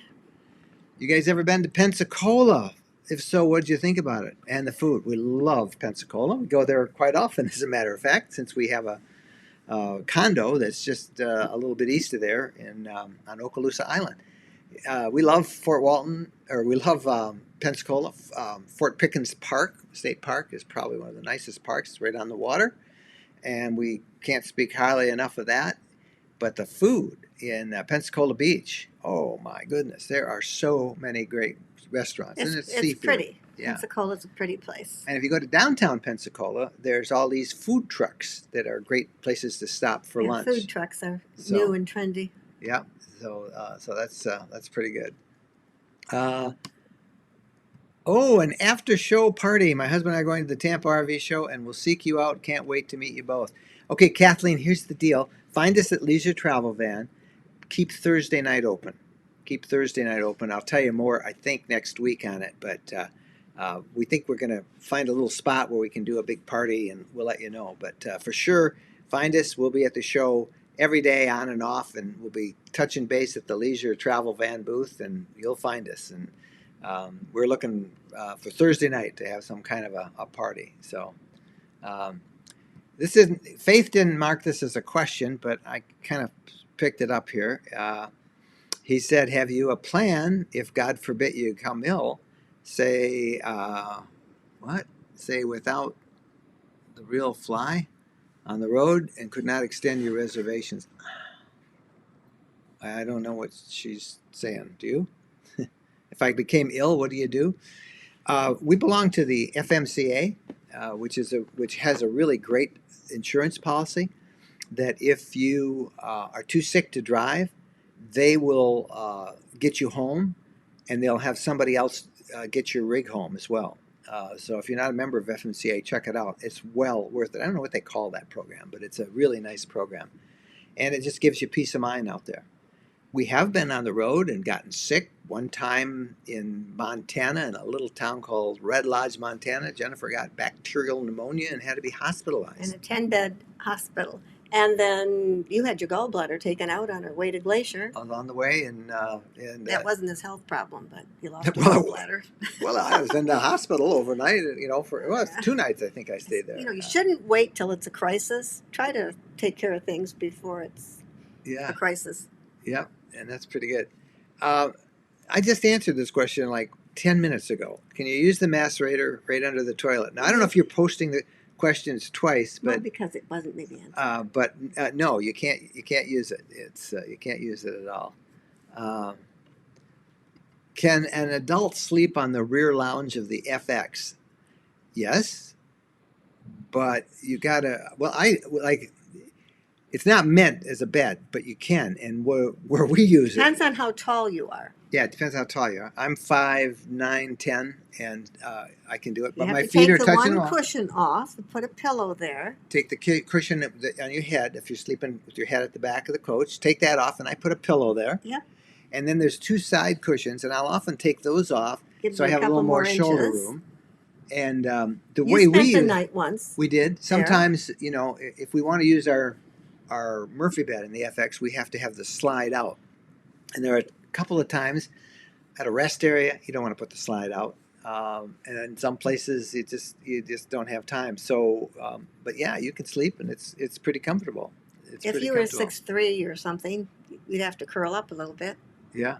You guys ever been to Pensacola? If so, what did you think about it? And the food. We love Pensacola. We go there quite often, as a matter of fact, since we have a condo that's just a little bit east of there on Okaloosa Island. We love we love Pensacola. Fort Pickens State Park is probably one of the nicest parks. It's right on the water, and we can't speak highly enough of that. But the food in Pensacola Beach, oh my goodness, there are so many great restaurants. And it's seafood. Pretty. Yeah. Pensacola's a pretty place. And if you go to downtown Pensacola, there's all these food trucks that are great places to stop for lunch. Food trucks are new and trendy. Yeah, so that's pretty good. An after show party. My husband and I are going to the Tampa RV show, and we'll seek you out. Can't wait to meet you both. Okay, Kathleen, here's the deal. Find us at Leisure Travel Van. Keep Thursday night open. I'll tell you more, I think, next week on it, but we think we're going to find a little spot where we can do a big party, and we'll let you know. But for sure, find us. We'll be at the show every day on and off, and we'll be touching base at the Leisure Travel Van booth, and you'll find us. And we're looking for Thursday night to have some kind of a party. So Faith didn't mark this as a question, but I kind of picked it up here. He said, have you a plan if, God forbid, you come ill, say without the real fly on the road and could not extend your reservations. I don't know what she's saying. Do you? If I became ill, what do you do? We belong to the FMCA, which has a really great insurance policy that if you are too sick to drive, they will get you home, and they'll have somebody else get your rig home as well. So if you're not a member of FMCA, check it out. It's well worth it. I don't know what they call that program, but it's a really nice program, and it just gives you peace of mind out there. We have been on the road and gotten sick. One time in Montana, in a little town called Red Lodge, Montana, Jennifer got bacterial pneumonia and had to be hospitalized. In a 10-bed hospital. And then you had your gallbladder taken out on our way to Glacier. On the way, and that wasn't his health problem, but you lost your well, gallbladder. Well, I was in the hospital overnight, for 2 nights I think I stayed there. You shouldn't wait till it's a crisis. Try to take care of things before it's a crisis. Yeah, and that's pretty good. I just answered this question like 10 minutes ago. Can you use the macerator right under the toilet? Now, I don't know if you're posting the questions twice, but well, because it wasn't maybe answered. But no, you can't use it. It's you can't use it at all. Can an adult sleep on the rear lounge of the FX? Yes, but you gotta. Well, it's not meant as a bed, but you can. And where we use it depends on how tall you are. Yeah, it depends how tall you are. I'm 5'9", 10", and I can do it. You but have my to feet take are the touching one cushion off and put a pillow there. Take the cushion on your head if you're sleeping with your head at the back of the coach. Take that off, and I put a pillow there. Yep. And then there's 2 side cushions, and I'll often take those off so I have a little more shoulder room. And the way we spent the night once. We did. Sometimes, if we want to use our Murphy bed in the FX, we have to have the slide out. And there are a couple of times at a rest area, you don't want to put the slide out. And in some places, you just don't have time. So, but yeah, you can sleep, and it's pretty comfortable. If you were 6'3" or something, you'd have to curl up a little bit. Yeah.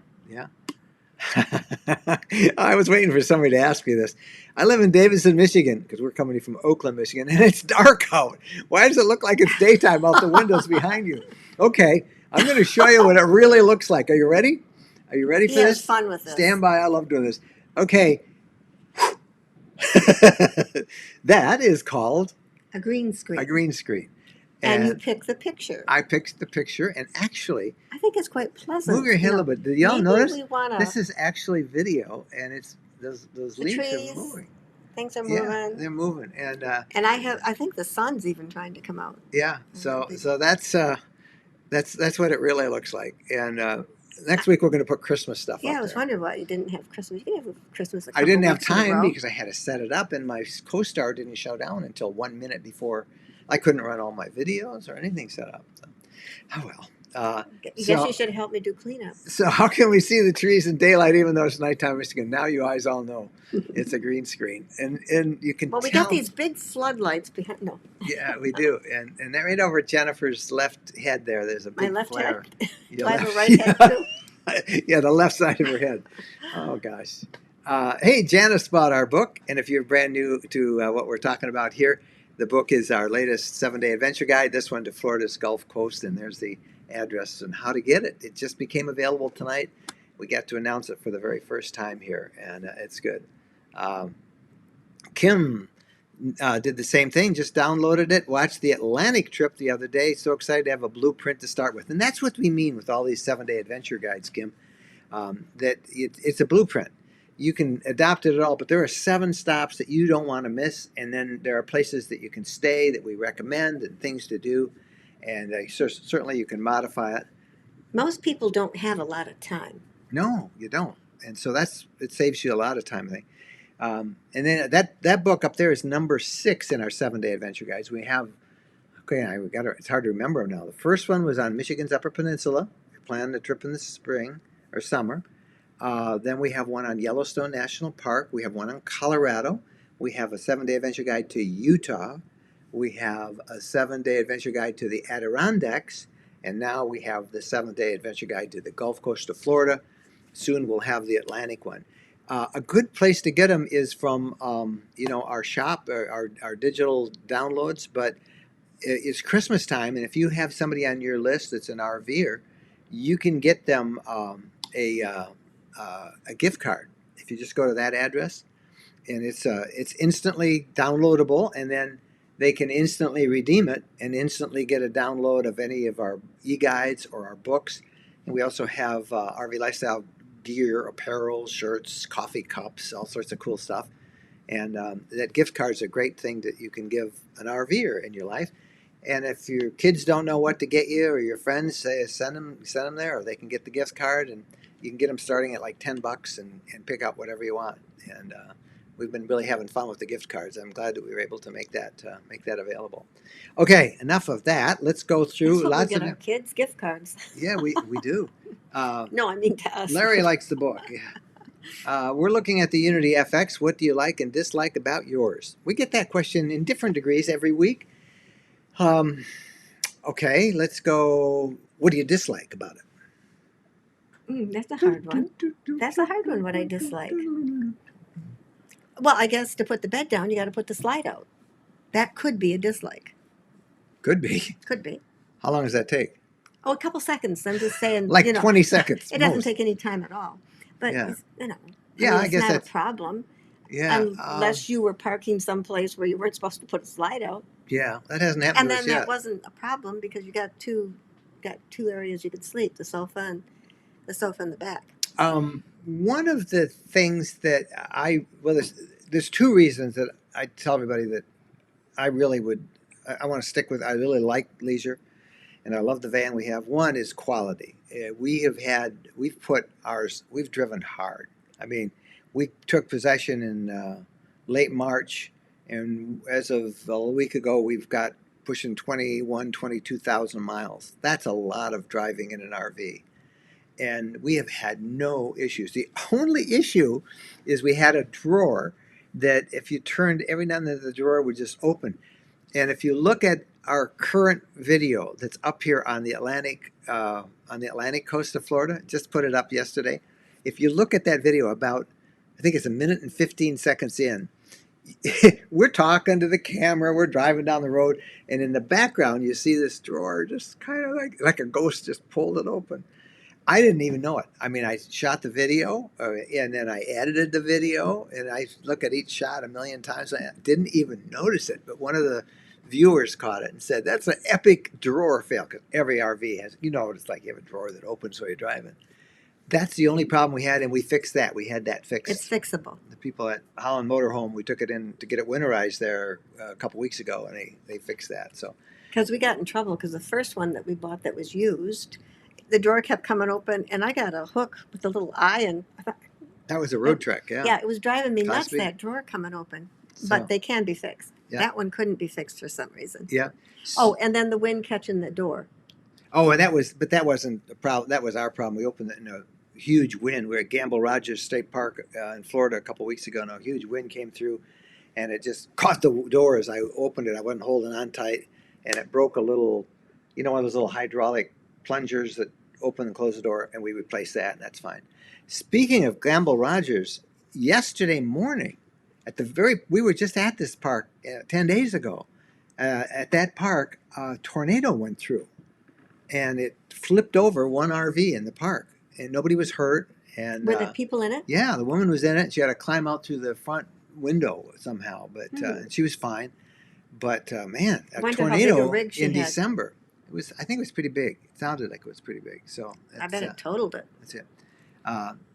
I was waiting for somebody to ask me this. I live in Davidson, Michigan, because we're coming from Oakland, Michigan, and it's dark out. Why does it look like it's daytime out the windows behind you? Okay, I'm going to show you what it really looks like. Are you ready? Are you ready for this? It's fun with this. Stand by. I love doing this. Okay. That is called a green screen. A green screen. And you pick the picture. I picked the picture, and actually, I think it's quite pleasant. Move your head a little bit. Did y'all notice? This is actually video, and it's those leaves trees, are moving. Things are moving. Yeah, they're moving, and I think the sun's even trying to come out. Yeah, so that's what it really looks like. And next week we're going to put Christmas stuff. Yeah, up I was there. wondering why you didn't have Christmas. You can have Christmas. I didn't have time because I had to set it up, and my co-star didn't show down until 1 minute before. I couldn't run all my videos or anything set up. So. Oh well. I guess you should help me do cleanup. So how can we see the trees in daylight even though it's nighttime, Michigan? Now you guys all know it's a green screen, and you can. Well, we got these big floodlights behind. No. Yeah, we do, and right over Jennifer's left head there's a big my left flare. Head. Do I have a right head too? Yeah, the left side of her head. Oh gosh. Hey, Janice bought our book, and if you're brand new to what we're talking about here. The book is our latest 7-day adventure guide, this one to Florida's Gulf Coast, and there's the address and how to get it. It just became available tonight. We got to announce it for the very first time here, and it's good. Kim did the same thing, just downloaded it, watched the Atlantic trip the other day. So excited to have a blueprint to start with. And that's what we mean with all these 7-day adventure guides, Kim, that it's a blueprint. You can adopt it at all, but there are 7 stops that you don't want to miss, and then there are places that you can stay that we recommend and things to do, and certainly you can modify it. Most people don't have a lot of time. No, you don't, and so it saves you a lot of time, I think. And then that book up there is number 6 in our 7-day adventure guides. We have, it's hard to remember them now. The first one was on Michigan's Upper Peninsula. We planned a trip in the spring or summer. Then we have one on Yellowstone National Park. We have one on Colorado. We have a 7-day adventure guide to Utah. We have a 7-day adventure guide to the Adirondacks. And now we have the 7-day adventure guide to the Gulf Coast of Florida. Soon we'll have the Atlantic one. A good place to get them is from our shop, our digital downloads. But it's Christmas time, and if you have somebody on your list that's an RVer, you can get them a gift card if you just go to that address, and it's instantly downloadable, and then they can instantly redeem it and instantly get a download of any of our e-guides or our books. And we also have RV lifestyle gear, apparel, shirts, coffee cups, all sorts of cool stuff. And that gift card is a great thing that you can give an RVer in your life. And if your kids don't know what to get you, or your friends say send them there, or they can get the gift card, and you can get them starting at like $10 and pick out whatever you want. And we've been really having fun with the gift cards. I'm glad that we were able to make that available. Okay, enough of that. Let's go through That's what lots we get of our kids gift cards. Yeah, we do. No, I mean to us. Larry likes the book. Yeah. We're looking at the Unity FX. What do you like and dislike about yours? We get that question in different degrees every week. Okay, let's go. What do you dislike about it? That's a hard one. That's a hard one, what I dislike. Well, I guess to put the bed down, you got to put the slide out. That could be a dislike. Could be. Could be. How long does that take? Oh, a couple seconds. I'm just saying. Like 20 seconds. It doesn't take any time at all. But, Yeah. I guess not that's a problem. Yeah. Unless you were parking someplace where you weren't supposed to put a slide out. Yeah, that hasn't happened And to then us that yet. wasn't a problem because you got two areas you could sleep, the sofa and the back. One of the things that there's two reasons that I tell everybody that I really I want to stick with. I really like leisure, and I love the van we have. One is quality. We've driven hard. I mean, we took possession in late March, and as of a week ago, we've got pushing 22,000 miles. That's a lot of driving in an RV. And we have had no issues. The only issue is we had a drawer that if you turned every now and then, the drawer would just open. And if you look at our current video that's up here on the Atlantic coast of Florida, just put it up yesterday. If you look at that video, about I think it's a minute and 15 seconds in, we're talking to the camera, we're driving down the road, and in the background you see this drawer just kind of like a ghost just pulled it open. I didn't even know it. I mean, I shot the video, and then I edited the video, and I look at each shot a million times. I didn't even notice it, but one of the viewers caught it and said, "That's an epic drawer fail," because every RV has, what it's like. You have a drawer that opens while you're driving. That's the only problem we had, and we fixed that. We had that fixed. It's fixable. The people at Holland Motorhome, we took it in to get it winterized there a couple weeks ago, and they fixed that. So because we got in trouble because the first one that we bought that was used, the drawer kept coming open, and I got a hook with a little eye, and I thought, that was a road trek. Yeah. Yeah, it was driving me nuts, Cosby. that drawer coming open. So, But they can be fixed. Yeah. That one couldn't be fixed for some reason. Yeah. Oh, and then the wind catching the door. Oh, and that wasn't a problem. That was our problem. We opened it in a huge wind. We were at Gamble Rogers State Park in Florida a couple weeks ago, and a huge wind came through, and it just caught the door as I opened it. I wasn't holding on tight, and it broke a little, one of those little hydraulic plungers that open and close the door, and we replaced that, and that's fine. Speaking of Gamble Rogers, yesterday morning, we were just at this park 10 days ago. At that park, a tornado went through, and it flipped over one RV in the park, and nobody was hurt. And Were there people in it? Yeah, the woman was in it. She had to climb out through the front window somehow, but she was fine. But man, a tornado in December. I think it was pretty big. It sounded like it was pretty big. So I bet it totaled it. That's it.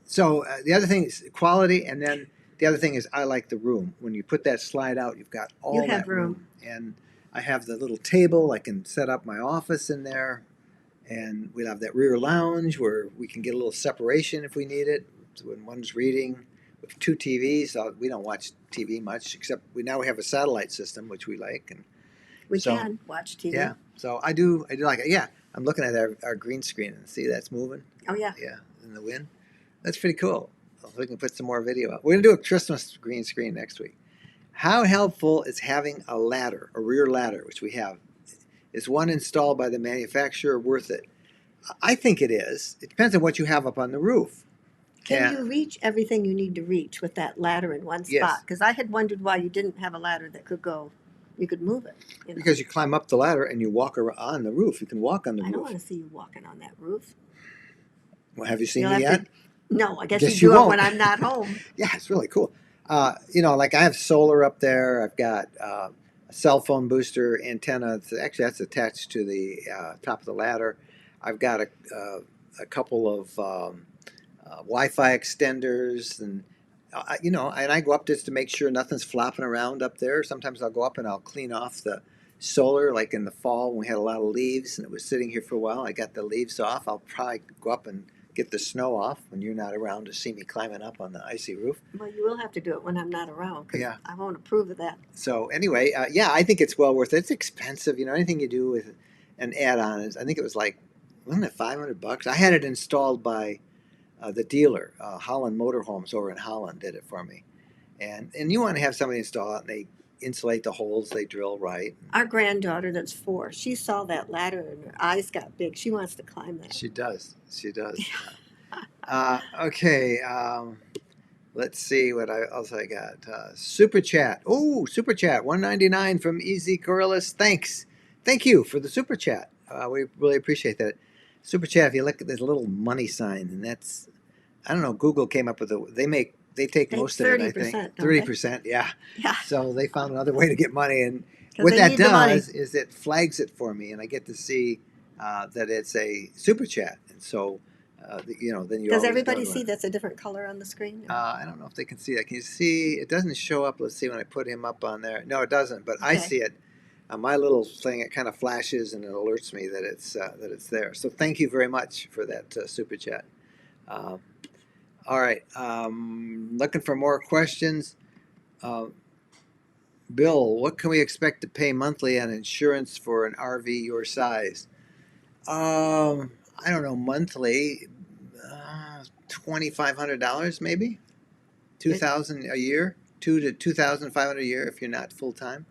So the other thing is quality, and then the other thing is I like the room. When you put that slide out, you've got all that room. And I have the little table. I can set up my office in there, and we'll have that rear lounge where we can get a little separation if we need it. So when one's reading, we have two TVs. So we don't watch TV much, except we have a satellite system, which we like, and we can watch TV. Yeah, so I do like it. Yeah, I'm looking at our green screen and see that's moving. Oh yeah. Yeah, in the wind. That's pretty cool. We can put some more video up. We're gonna do a Christmas green screen next week. How helpful is having a ladder, a rear ladder, which we have? Is one installed by the manufacturer worth it? I think it is. It depends on what you have up on the roof. Can And you reach everything you need to reach with that ladder in one spot? yes, Because I had wondered why you didn't have a ladder that could go, you could move it, you know. because you climb up the ladder and you walk on the roof. You can walk on the I don't roof. want to see you walking on that roof. Well, have you seen You'll me have to, yet? no, I guess you Guess you do it won't. when I'm not home. Yeah, it's really cool. Like I have solar up there. I've got a cell phone booster antenna. Actually, that's attached to the top of the ladder. I've got a couple of Wi-Fi extenders, and and I go up just to make sure nothing's flopping around up there. Sometimes I'll go up and I'll clean off the solar, like in the fall when we had a lot of leaves and it was sitting here for a while. I got the leaves off. I'll probably go up and get the snow off when you're not around to see me climbing up on the icy roof. Well, you will have to do it when I'm not around because Yeah. I won't approve of that. So anyway, yeah, I think it's well worth it. It's expensive, anything you do with an add-on is. I think it was like, wasn't it $500? I had it installed by the dealer, Holland Motorhomes over in Holland, did it for me. And you want to have somebody install it, and they insulate the holes, they drill right. Our granddaughter, that's 4, she saw that ladder and her eyes got big. She wants to climb that. She does. She does. Okay. Let's see what else I got. Super chat. Oh, super chat. $1.99 from Easy Coryllis. Thanks. Thank you for the super chat. We really appreciate that. Super chat. If you look at this little money sign, and that's, I don't know. Google came up with they take most of it. I think 30%. Yeah. Yeah. So they found another way to get money, and 'Cause what they that need the money. does is it flags it for me, and I get to see that it's a super chat, and so then you Does always everybody know see that's a different color on the screen? I don't know if they can see that. Can you see? It doesn't show up. Let's see when I put him up on there. No, it doesn't. But I Okay. see it on my little thing. It kind of flashes and it alerts me that it's there. So thank you very much for that super chat. All right. Looking for more questions. Bill, what can we expect to pay monthly on insurance for an RV your size? I don't know. Monthly, $2,500 maybe. 2,000 a year, 2,500 a year if you're not full time.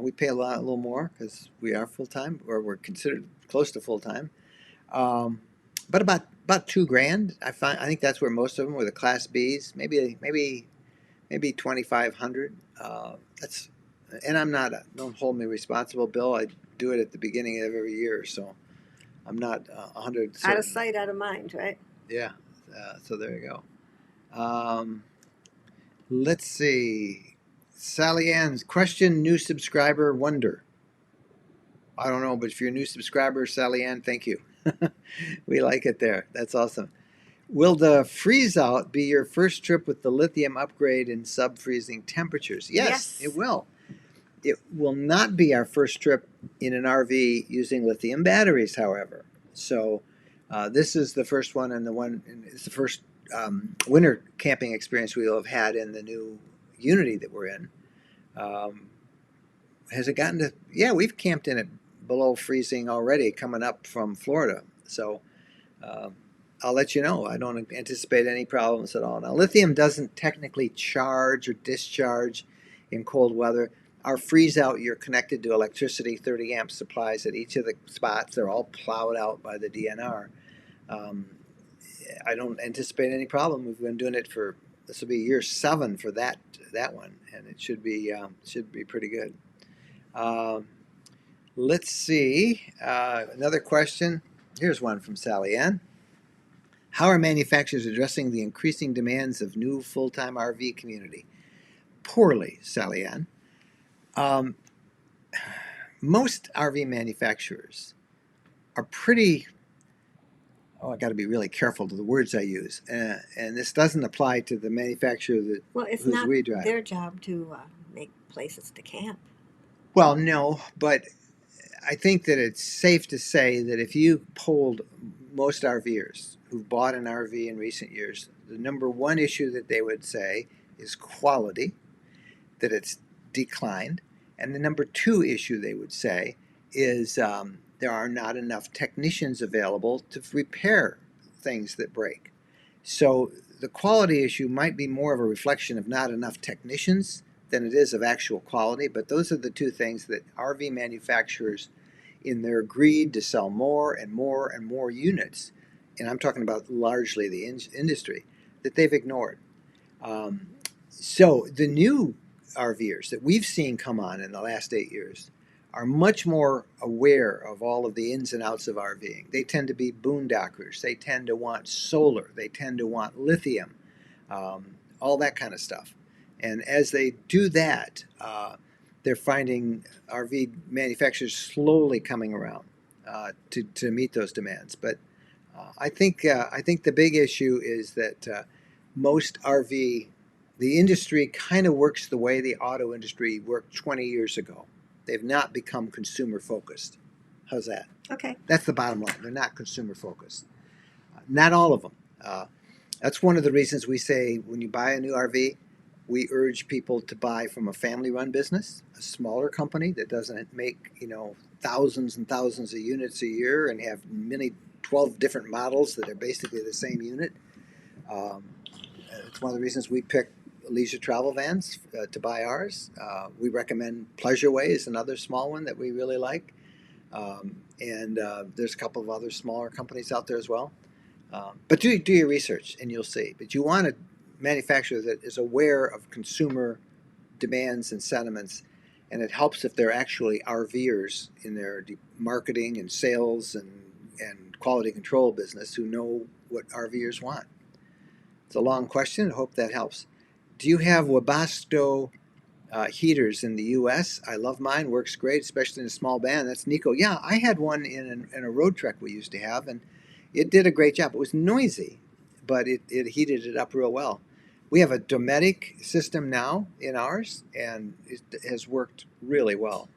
We pay a little more because we are full time, or we're considered close to full time. But about $2,000. I think that's where most of them were the Class Bs. Maybe 2,500. That's, and I'm not. Don't hold me responsible, Bill. I do it at the beginning of every year, so I'm not 100. Out of sight, out of mind, right? Yeah. So there you go. Let's see. Sally Ann's question, new subscriber wonder. I don't know, but if you're a new subscriber, Sally Ann, thank you. We like it there. That's awesome. Will the freeze out be your first trip with the lithium upgrade in sub-freezing temperatures? Yes, it will. It will not be our first trip in an RV using lithium batteries, however. So this is the first one, and it's the first winter camping experience we'll have had in the new Unity that we're in. Has it gotten to? Yeah, we've camped in it below freezing already, coming up from Florida. So I'll let you know. I don't anticipate any problems at all. Now, lithium doesn't technically charge or discharge in cold weather. Our freeze out, you're connected to electricity, 30 amp supplies at each of the spots. They're all plowed out by the DNR. I don't anticipate any problem. We've been doing it for, this will be year 7 for that one, and it should be pretty good. Let's see. Another question. Here's one from Sally Ann. How are manufacturers addressing the increasing demands of new full-time RV community? Poorly, Sally Ann. Most RV manufacturers are pretty, I got to be really careful to the words I use. And this doesn't apply to the manufacturer it's whose not we drive. their job to make places to camp. Well, no, but I think that it's safe to say that if you polled most RVers who've bought an RV in recent years, the number one issue that they would say is quality, that it's declined. And the number 2 issue they would say is there are not enough technicians available to repair things that break. So the quality issue might be more of a reflection of not enough technicians than it is of actual quality, but those are the 2 things that RV manufacturers, in their greed to sell more and more and more units, and I'm talking about largely the industry, that they've ignored. So the new RVers that we've seen come on in the last 8 years are much more aware of all of the ins and outs of RVing. They tend to be boondockers. They tend to want solar. They tend to want lithium, all that kind of stuff. And as they do that, they're finding RV manufacturers slowly coming around to meet those demands. But I think the big issue is that most RV, the industry kind of works the way the auto industry worked 20 years ago. They've not become consumer focused. How's that? Okay. That's the bottom line. They're not consumer focused. Not all of them. That's one of the reasons we say when you buy a new RV, we urge people to buy from a family-run business, a smaller company that doesn't make thousands and thousands of units a year and have 12 different models that are basically the same unit. It's one of the reasons we pick leisure travel vans to buy ours. We recommend Pleasureway is another small one that we really like. And there's a couple of other smaller companies out there as well. But do your research and you'll see. But you want a manufacturer that is aware of consumer demands and sentiments, and it helps if they're actually RVers in their marketing and sales and quality control business who know what RVers want. It's a long question. I hope that helps. Do you have Webasto heaters in the U.S.? I love mine. Works great, especially in a small van. That's Nico. Yeah, I had one in a road trek we used to have, and it did a great job. It was noisy, but it heated it up real well. We have a Dometic system now in ours, and it has worked really well.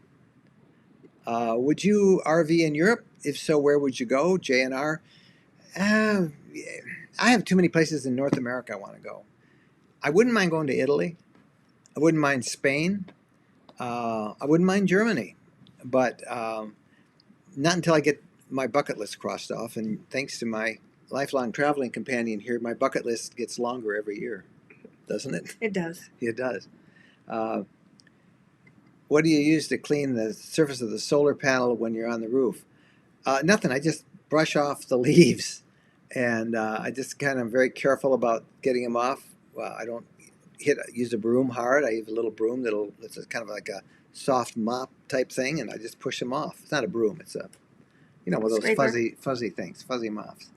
Would you RV in Europe? If so, where would you go? JNR? I have too many places in North America I want to go. I wouldn't mind going to Italy. I wouldn't mind Spain. I wouldn't mind Germany. But not until I get my bucket list crossed off. And thanks to my lifelong traveling companion here, my bucket list gets longer every year. Doesn't it? It does. It does. What do you use to clean the surface of the solar panel when you're on the roof? Nothing. I just brush off the leaves. And I just kind of very careful about getting them off. I don't use a broom hard. I use a little broom that's kind of like a soft mop type thing, and I just push them off. It's not a broom. It's a, one of those Scraper. fuzzy things, fuzzy mops.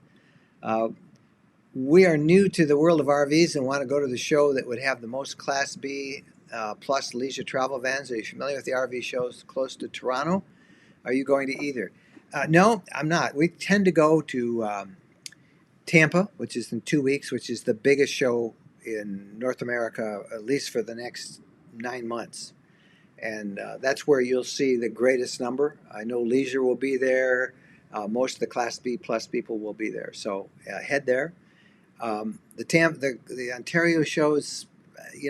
We are new to the world of RVs and want to go to the show that would have the most Class B plus leisure travel vans. Are you familiar with the RV shows close to Toronto? Are you going to either? No, I'm not. We tend to go to Tampa, which is in 2 weeks, which is the biggest show in North America, at least for the next 9 months. And that's where you'll see the greatest number. I know leisure will be there. Most of the Class B plus people will be there. So head there. The Ontario shows,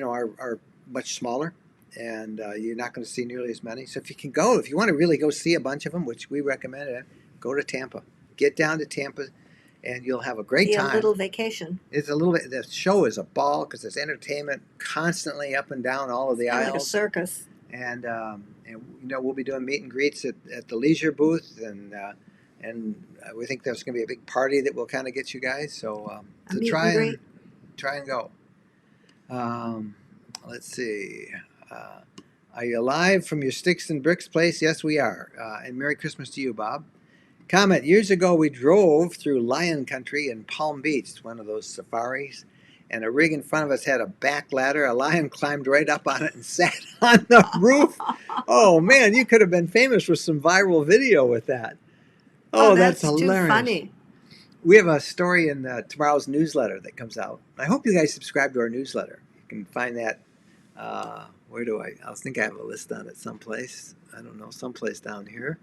are much smaller, and you're not going to see nearly as many. So if you want to really go see a bunch of them, which we recommend, go to Tampa. Get down to Tampa, and you'll have a great time. A little vacation. It's a little bit. The show is a ball because there's entertainment constantly up and down all of the aisles. Like a circus. And we'll be doing meet and greets at the leisure booth, and we think there's going to be a big party that will kind of get you guys. So try and go. Let's see. Are you live from your Sticks and Bricks place? Yes, we are. And Merry Christmas to you, Bob. Comment, years ago we drove through Lion Country in Palm Beach. It's one of those safaris. And a rig in front of us had a back ladder. A lion climbed right up on it and sat on the roof. Oh, man, you could have been famous for some viral video with that. Oh, that's hilarious. Too funny. We have a story in tomorrow's newsletter that comes out. I hope you guys subscribe to our newsletter. You can find that. Where do I think I have a list on it someplace. I don't know, someplace down here.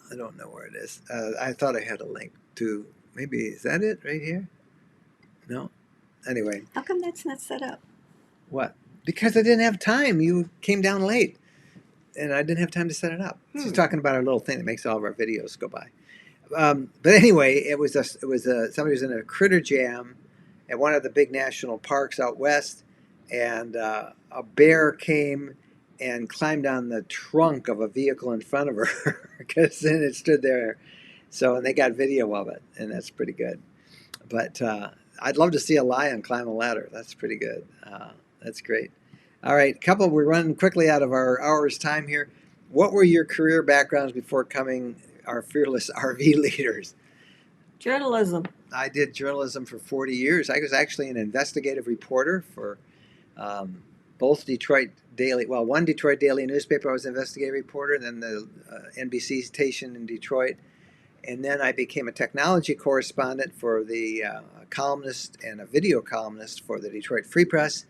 I don't know where it is. I thought I had a link to, maybe, is that it right here? No? Anyway. How come that's not set up? What? Because I didn't have time. You came down late, and I didn't have time to set it up. She's talking about our little thing that makes all of our videos go by. But anyway, it was somebody was in a critter jam at one of the big national parks out west, and a bear came and climbed on the trunk of a vehicle in front of her because then it stood there. So, and they got video of it, and that's pretty good. But I'd love to see a lion climb a ladder. That's pretty good. That's great. All right, couple. We're running quickly out of our hour's time here. What were your career backgrounds before coming our fearless RV leaders? Journalism. I did journalism for 40 years. I was actually an investigative reporter for both Detroit Daily, well, one Detroit Daily newspaper I was an investigative reporter, and then the NBC station in Detroit. And then I became a technology correspondent for the columnist and a video columnist for the Detroit Free Press.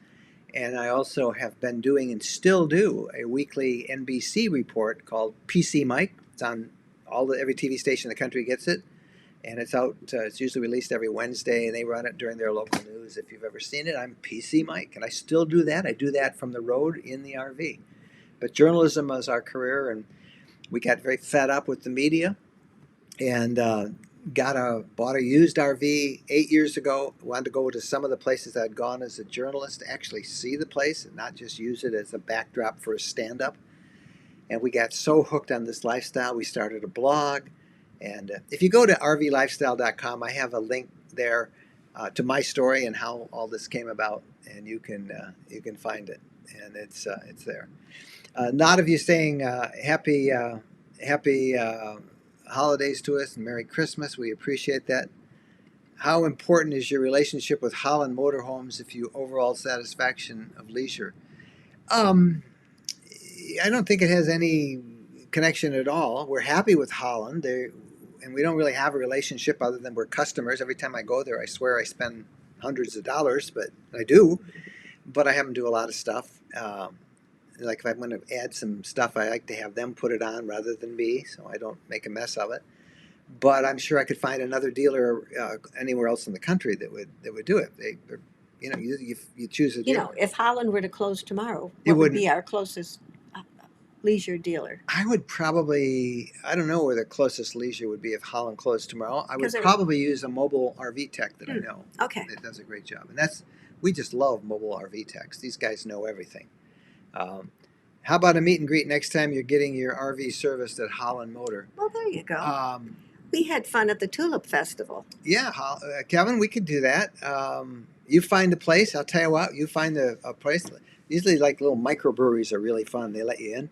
And I also have been doing and still do a weekly NBC report called PC Mike. It's on every TV station in the country gets it. And it's out, it's usually released every Wednesday, and they run it during their local news. If you've ever seen it, I'm PC Mike, and I still do that. I do that from the road in the RV. But journalism is our career, and we got very fed up with the media, and bought a used RV 8 years ago. Wanted to go to some of the places I'd gone as a journalist to actually see the place and not just use it as a backdrop for a stand-up. And we got so hooked on this lifestyle, we started a blog. And if you go to rvlifestyle.com, I have a link there to my story and how all this came about, and you can find it, and it's there. A lot of you saying happy holidays to us and Merry Christmas. We appreciate that. How important is your relationship with Holland Motorhomes if you overall satisfaction of leisure? I don't think it has any connection at all. We're happy with Holland. And we don't really have a relationship other than we're customers. Every time I go there, I swear I spend hundreds of dollars, but I do. But I have them do a lot of stuff. Like if I'm going to add some stuff, I like to have them put it on rather than me, so I don't make a mess of it. But I'm sure I could find another dealer anywhere else in the country that would do it. You choose a dealer. If Holland were to close tomorrow, what would be our closest leisure dealer? I don't know where the closest leisure would be if Holland closed tomorrow. I would probably use a mobile RV tech that I know. Okay. That does a great job. And we just love mobile RV techs. These guys know everything. How about a meet and greet next time you're getting your RV serviced at Holland Motor? Well, there you go. We had fun at the Tulip Festival. Yeah, Kevin, we could do that. You find a place. I'll tell you what, you find a place. Usually like little microbreweries are really fun. They let you in.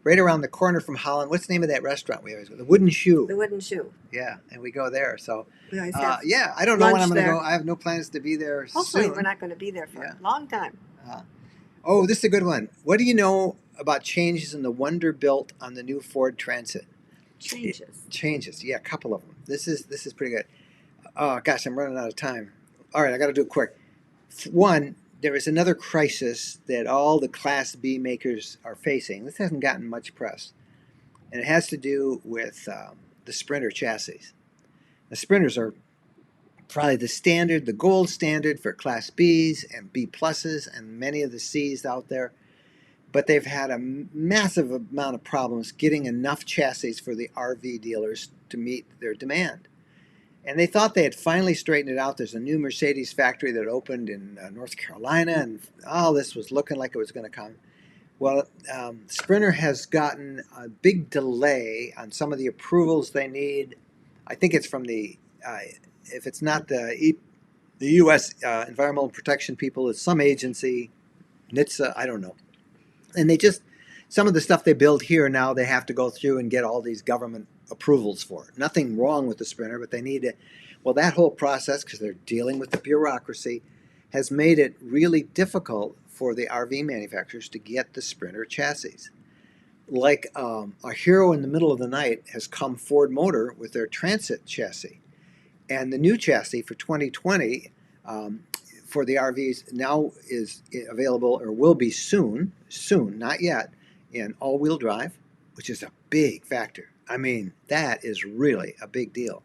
Right around the corner from Holland. What's the name of that restaurant we always go? The Wooden Shoe. The Wooden Shoe. Yeah, and we go there. So, yeah, I don't know when I'm going to go. I have no plans to be there Hopefully soon. We're not going to be there for a long time. This is a good one. What do you know about changes in the Wonderbuilt on the new Ford Transit? Changes. Yeah, a couple of them. This is pretty good. Oh, gosh, I'm running out of time. All right, I got to do it quick. One, there is another crisis that all the Class B makers are facing. This hasn't gotten much press, and it has to do with the Sprinter chassis. The Sprinters are probably the gold standard for Class Bs and B pluses and many of the Cs out there, but they've had a massive amount of problems getting enough chassis for the RV dealers to meet their demand. And they thought they had finally straightened it out. There's a new Mercedes factory that opened in North Carolina, and all this was looking like it was going to come. Well, Sprinter has gotten a big delay on some of the approvals they need. I think it's from if it's not the U.S. Environmental Protection people, it's some agency, NHTSA, I don't know. And some of the stuff they build here now, they have to go through and get all these government approvals for it. Nothing wrong with the Sprinter, but they need it. Well, that whole process, because they're dealing with the bureaucracy, has made it really difficult for the RV manufacturers to get the Sprinter chassis. Like a hero in the middle of the night has come Ford Motor with their Transit chassis. And the new chassis for 2020 for the RVs now is available, or will be soon, not yet, in all-wheel drive, which is a big factor. I mean, that is really a big deal.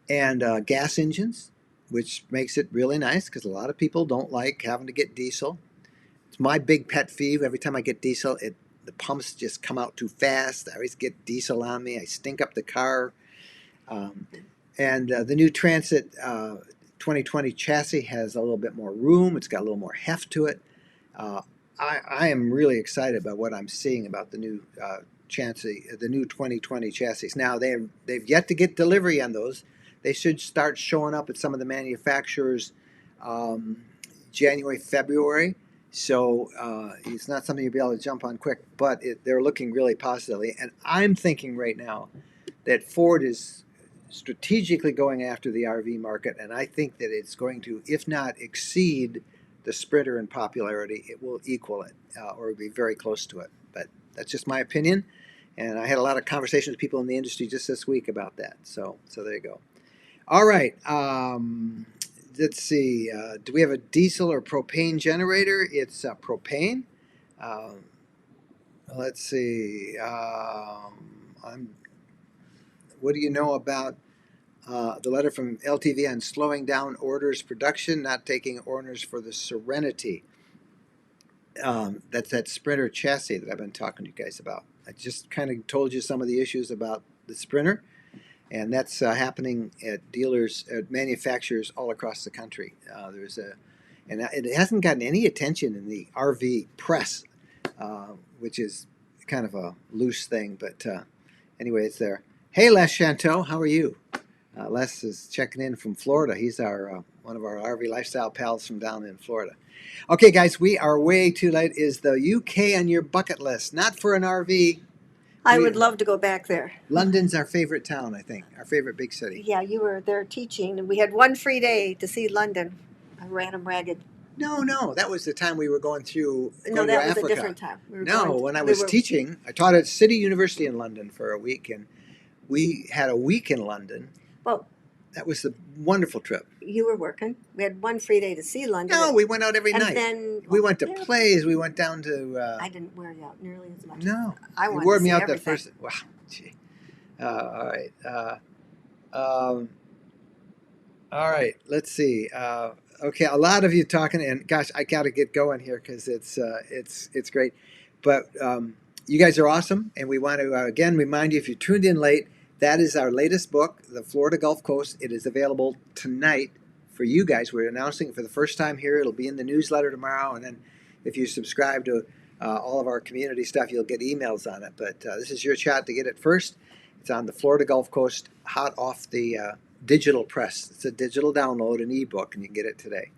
And gas engines, which makes it really nice because a lot of people don't like having to get diesel. It's my big pet peeve. Every time I get diesel, the pumps just come out too fast. I always get diesel on me. I stink up the car. And the new Transit 2020 chassis has a little bit more room. It's got a little more heft to it. I am really excited about what I'm seeing about the new chassis, the new 2020 chassis. Now they've yet to get delivery on those. They should start showing up at some of the manufacturers January, February. So it's not something you'll be able to jump on quick, but they're looking really positively. And I'm thinking right now that Ford is strategically going after the RV market, and I think that it's going to, if not exceed the Sprinter in popularity, it will equal it or be very close to it. But that's just my opinion, and I had a lot of conversations with people in the industry just this week about that. So there you go. All right. Let's see. Do we have a diesel or propane generator? It's propane. Let's see. What do you know about the letter from LTV on slowing down orders production, not taking orders for the Serenity? That's that Sprinter chassis that I've been talking to you guys about. I just kind of told you some of the issues about the Sprinter, and that's happening at dealers, at manufacturers all across the country. And it hasn't gotten any attention in the RV press, which is kind of a loose thing, but anyway, it's there. Hey, Les Chanteau, how are you? Les is checking in from Florida. He's our one of our RV lifestyle pals from down in Florida. Okay, guys, we are way too late. Is the UK on your bucket list? Not for an RV. I would love to go back there. London's our favorite town, I think. Our favorite big city. Yeah, you were there teaching, and we had one free day to see London. I ran them ragged. No, that was the time we were going through. No, that was a different time. When I was teaching, I taught at City University in London for a week, and we had a week in London. Well, that was a wonderful trip. You were working. We had one free day to see London. No, we went out every night. Then, we went to plays. We went down to. I didn't wear you out nearly as much. No, I wanted you wore to me see out everything. that first. Wow, gee. All right. All right. Let's see. Okay, a lot of you talking, and gosh, I got to get going here because it's great. But you guys are awesome, and we want to again remind you, if you tuned in late, that is our latest book, The Florida Gulf Coast. It is available tonight for you guys. We're announcing it for the first time here. It'll be in the newsletter tomorrow, and then if you subscribe to all of our community stuff, you'll get emails on it. But this is your shot to get it first. It's on the Florida Gulf Coast, hot off the digital press. It's a digital download, an ebook, and you can get it today.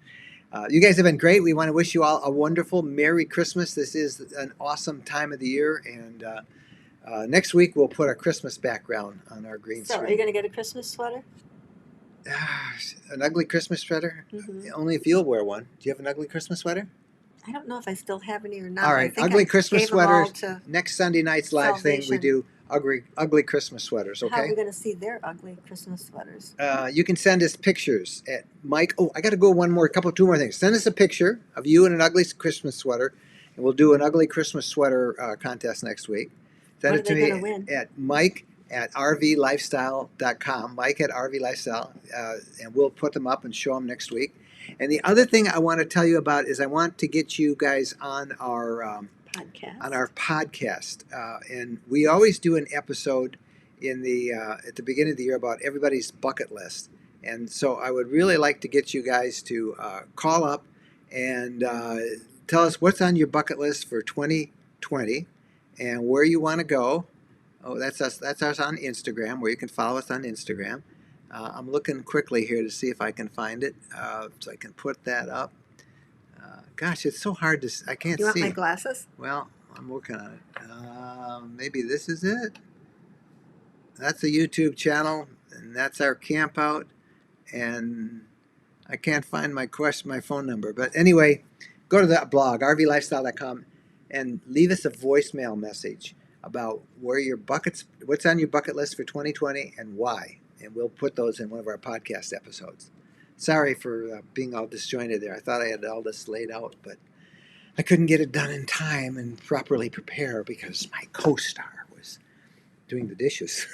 You guys have been great. We want to wish you all a wonderful Merry Christmas. This is an awesome time of the year, and next week we'll put a Christmas background on our green screen. So, are you going to get a Christmas sweater? An ugly Christmas sweater? Mm-hmm. Only if you'll wear one. Do you have an ugly Christmas sweater? I don't know if I still have any or not. All right, ugly Christmas sweaters. Next Sunday night's live thing, we do ugly Christmas sweaters, okay? How are we going to see their ugly Christmas sweaters? You can send us pictures at Mike. Oh, I got to go two more things. Send us a picture of you in an ugly Christmas sweater, and we'll do an ugly Christmas sweater contest next week. Send it to me at Mike at rvlifestyle.com, Mike at rvlifestyle, and we'll put them up and show them next week. And the other thing I want to tell you about is I want to get you guys on our podcast. And we always do an episode in the at the beginning of the year about everybody's bucket list. And so I would really like to get you guys to call up and tell us what's on your bucket list for 2020 and where you want to go. Oh, that's us. That's us on Instagram, where you can follow us on Instagram. I'm looking quickly here to see if I can find it, so I can put that up. Gosh, it's so hard to. I can't see. You want my glasses? Well, I'm working on it. Maybe this is it. That's a YouTube channel, and that's our camp out. And I can't find my phone number. But anyway, go to that blog, rvlifestyle.com, and leave us a voicemail message about what's on your bucket list for 2020 and why. And we'll put those in one of our podcast episodes. Sorry for being all disjointed there. I thought I had all this laid out, but I couldn't get it done in time and properly prepare because my co-star was doing the dishes.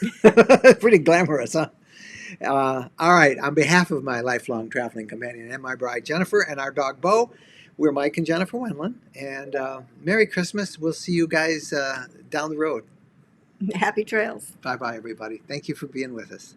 Pretty glamorous, huh? All right. On behalf of my lifelong traveling companion and my bride, Jennifer, and our dog, Bo, we're Mike and Jennifer Wendland. And Merry Christmas. We'll see you guys down the road. Happy trails. Bye-bye, everybody. Thank you for being with us.